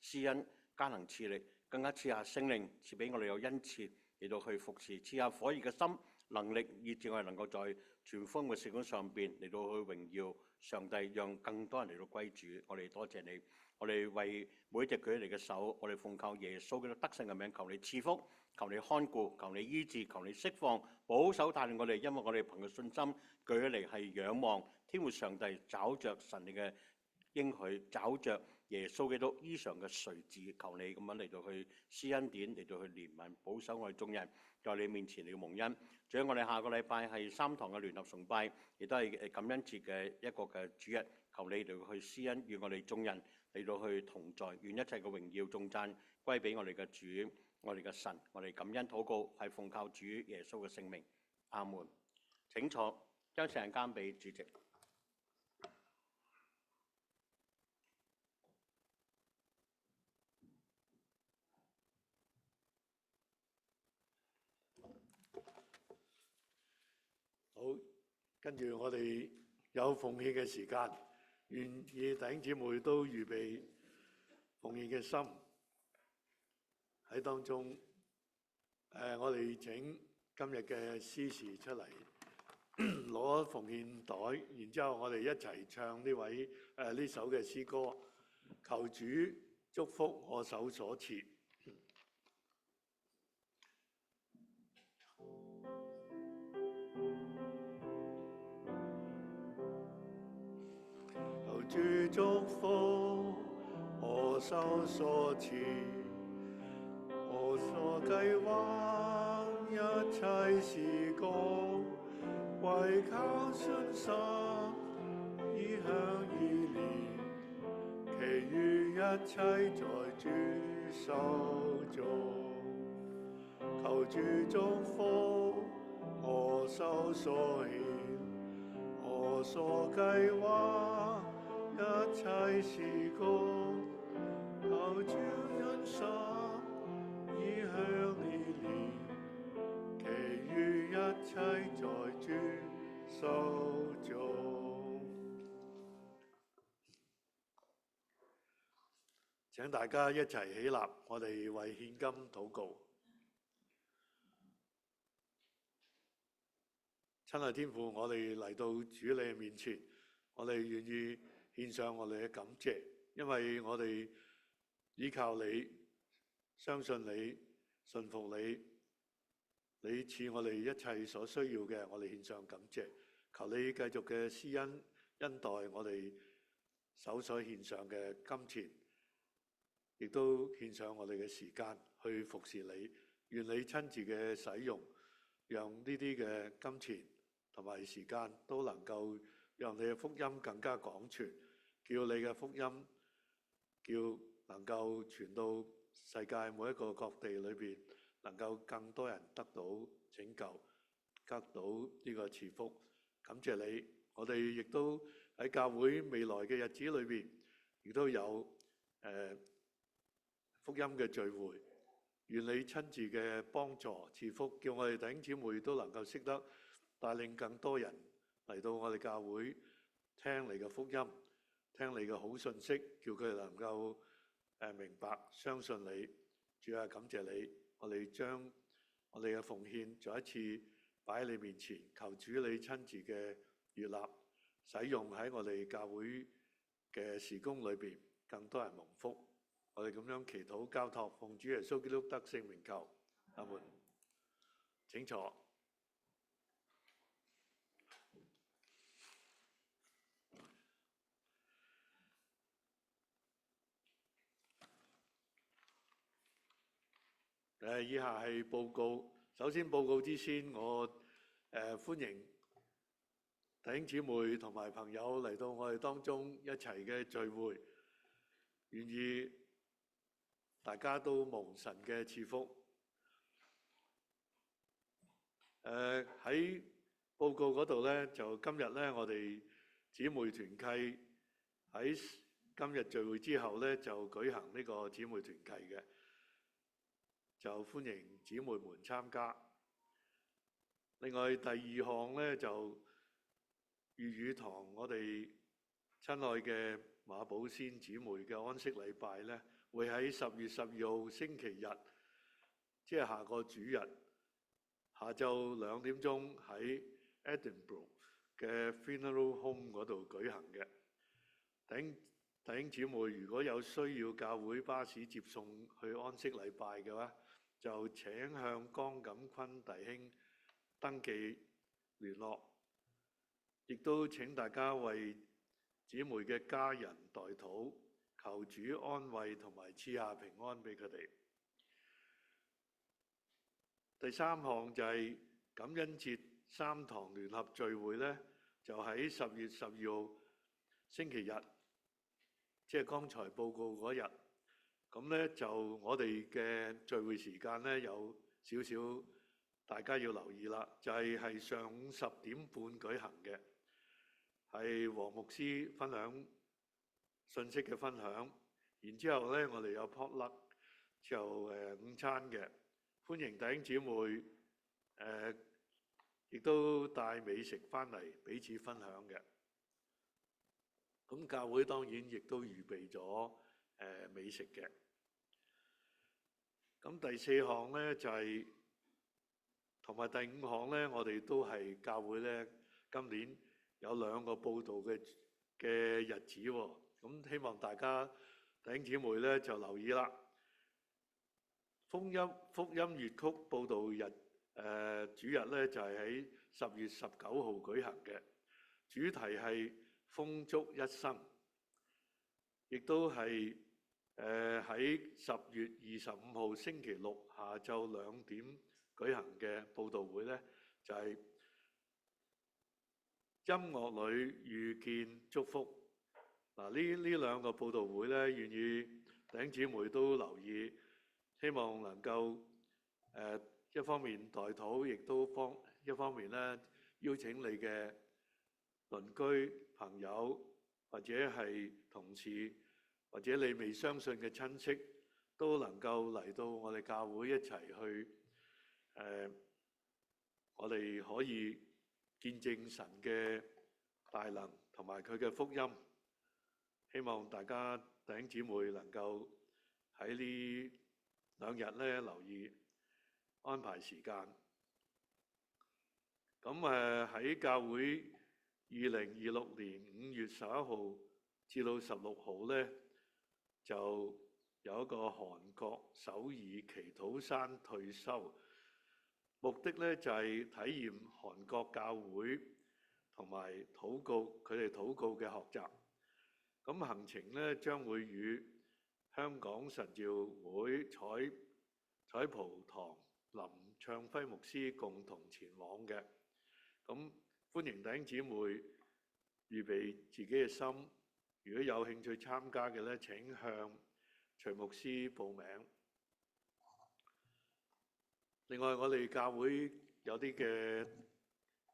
施恩加能賜力，更加賜下聖靈，賜俾我哋有恩賜嚟到去服侍，賜下火熱嘅心、能力，以致我哋能夠在全方位嘅事工上邊嚟到去榮耀上帝，讓更多人嚟到歸主。我哋多謝你，我哋為每一隻舉起嚟嘅手，我哋奉靠耶穌基督得勝嘅名，求你賜福，求你看顧，求你醫治，求你釋放，保守帶領我哋，因為我哋憑嘅信心舉起嚟係仰望天父上帝，找着神你嘅應許，找着耶穌基督衣裳嘅垂子，求你咁樣嚟到去施恩典，嚟到去憐憫，保守我哋眾人在你面前嚟蒙恩。仲有我哋下個禮拜係3堂嘅聯合崇拜，亦都係感恩節嘅一個嘅主日，求你嚟到去施恩，與我哋眾人嚟到去同在，願一切嘅榮耀頌讚歸俾我哋嘅主，我哋嘅神，我哋感恩禱告係奉靠主耶穌嘅聖名，阿門。請坐，將時間交俾主席。好，跟住我哋有奉獻嘅時間，願意弟兄姊妹都預備奉獻嘅心喺當中。我哋請今日嘅司事出嚟攞奉獻袋，然之後我哋一齊唱呢首嘅詩歌，求主祝福我手所設。主祝福我手所設，我所計劃一切事工，為靠信心意向意念，其餘一切在主手中。求主祝福我手所獻，我所計劃一切事工，求主恩賞意向意念，其餘一切在主手中。請大家一齊起立，我哋為獻金禱告。親愛天父，我哋嚟到主你嘅面前，我哋願意獻上我哋嘅感謝，因為我哋依靠你、相信你、信服你，你賜我哋一切所需要嘅，我哋獻上感謝。求你繼續嘅施恩恩待我哋手所獻上嘅金錢，亦都獻上我哋嘅時間去服侍你。願你親自嘅使用，讓呢啲嘅金錢同埋時間都能夠讓你嘅福音更加廣傳，叫你嘅福音能夠傳到世界每一個各地裏邊，能夠更多人得到拯救，得到呢個賜福。感謝你，我哋亦都喺教會未來嘅日子裏邊，亦都有福音嘅聚會。願你親自嘅幫助賜福，叫我哋弟兄姊妹都能夠識得帶領更多人嚟到我哋教會聽你嘅福音，聽你嘅好信息，叫佢哋能夠明白相信你。主啊，感謝你，我哋將我哋嘅奉獻再一次擺喺你面前，求主你親自嘅悅納，使用喺我哋教會嘅事工裏邊，更多人蒙福。我哋咁樣祈禱交託，奉主耶穌基督得聖名求，阿門。請坐。以下係報告。首先報告之先，我歡迎弟兄姊妹同埋朋友嚟到我哋當中一齊嘅聚會，願意大家都蒙神嘅賜福。喺報告嗰度咧，就今日咧，我哋姊妹團契喺今日聚會之後咧，就舉行呢個姊妹團契嘅，就歡迎姊妹們參加。另外第二項咧，就粵語堂我哋親愛嘅馬寶仙姊妹嘅安息禮拜咧，會喺10月12號星期日，即係下個主日，下晝2點鐘喺 Edinburgh 嘅 Funeral Home 嗰度舉行嘅。弟兄姊妹，如果有需要教會巴士接送去安息禮拜嘅話，就請向江錦坤弟兄登記聯絡，亦都請大家為姊妹嘅家人代禱，求主安慰同埋賜下平安俾佢哋。第三項就係感恩節3堂聯合聚會咧，就喺10月12號星期日，即係剛才報告嗰日。咁咧就我哋嘅聚會時間咧有少少大家要留意啦，就係上午10點半舉行嘅，係黃牧師分享信息嘅分享。然之後咧，我哋有 potluck 就午餐嘅，歡迎弟兄姊妹亦都帶美食翻嚟彼此分享嘅。咁教會當然亦都預備咗美食嘅。咁第4項咧就係同埋第5項咧，我哋都係教會咧今年有2個佈道嘅日子喎。咁希望大家弟兄姊妹咧就留意啦。福音粵曲佈道日主日咧就係喺10月19號舉行嘅，主題係豐足一生，亦都係喺10月25號星期六下晝2點舉行嘅佈道會咧，就係音樂裏遇見祝福。嗱，呢2個佈道會咧，願意弟兄姊妹都留意，希望能夠一方面代禱，亦都一方面咧邀請你嘅鄰居朋友或者係同事，或者你未相信嘅親戚，都能夠嚟到我哋教會一齊去我哋可以見證神嘅大能同埋佢嘅福音。希望大家弟兄姊妹能夠喺呢2日咧留意安排時間。咁喺教會2026年5月11號至到16號咧，就有一個韓國首爾祈禱山退修，目的咧就係體驗韓國教會同埋禱告佢哋禱告嘅學習。咁行程咧將會與香港神召會彩蒲堂林暢輝牧師共同前往嘅。咁歡迎弟兄姊妹預備自己嘅心，如果有興趣參加嘅咧，請向徐牧師報名。另外，我哋教會有啲嘅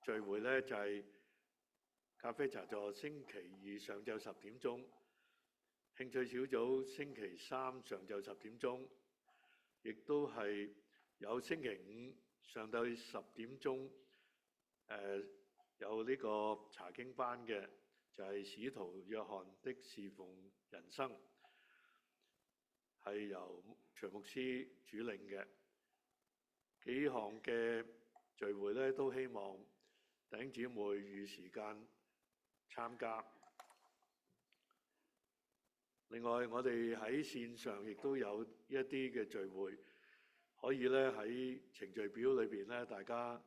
聚會咧，就係咖啡茶座星期二上晝10點鐘，興趣小組星期三上晝10點鐘，亦都係有星期五上晝10點鐘，有呢個查經班嘅，就係使徒約翰的侍奉人生，係由徐牧師主領嘅。幾項嘅聚會咧，都希望弟兄姊妹預時間參加。另外，我哋喺線上亦都有一啲嘅聚會，可以咧喺程序表裏邊咧，大家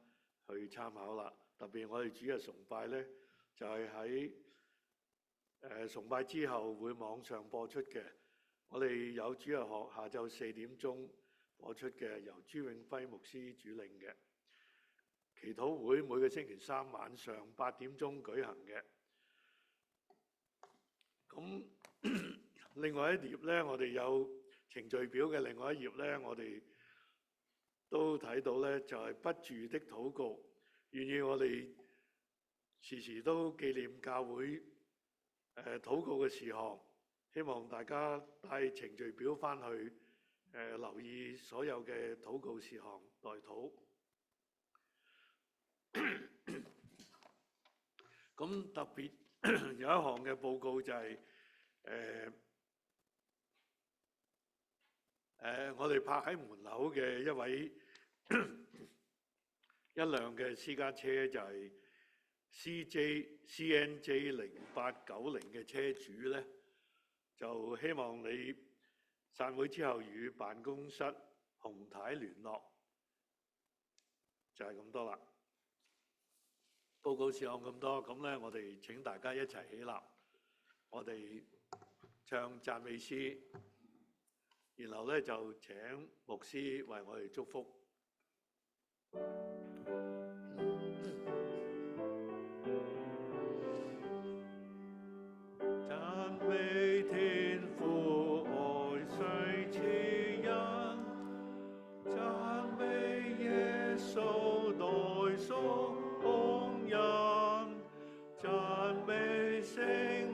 去參考啦。特別我哋主日崇拜咧，就係喺崇拜之後會網上播出嘅。我哋有主日學下晝4點鐘播出嘅，由朱永輝牧師主領嘅。祈禱會每個星期三晚上8點鐘舉行嘅。咁另外一頁咧，我哋有程序表嘅另外一頁咧，我哋都睇到咧，就係不住的禱告。願意我哋時時都紀念教會禱告嘅事項，希望大家帶程序表返去留意所有嘅禱告事項代禱。咁特別有一項嘅報告就係我哋泊喺門口嘅一輛嘅私家車，就係 CNJ 0890嘅車主咧，就希望你散會之後與辦公室洪太聯絡，就係咁多啦。報告事項咁多，咁咧我哋請大家一齊起立，我哋唱讚美詩，然後咧就請牧師為我哋祝福。讚美天父愛誰賜人，讚美耶穌代贖工人，讚美聖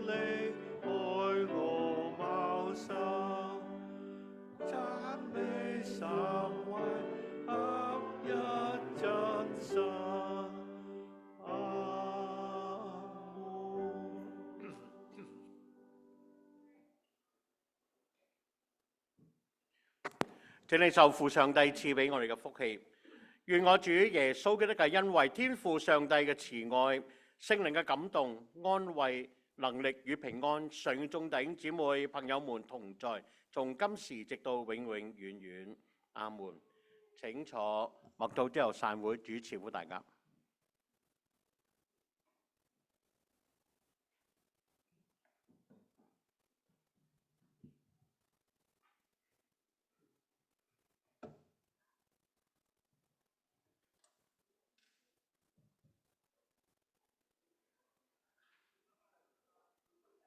靈愛我茂盛，讚美三位合一真神。請你受父上帝賜俾我哋嘅福氣，願我主耶穌基督嘅恩惠、天父上帝嘅慈愛、聖靈嘅感動、安慰、能力與平安，常與眾弟兄姊妹、朋友們同在，從今時直到永永遠遠。阿門。請坐，默禱之後散會，主賜福大家。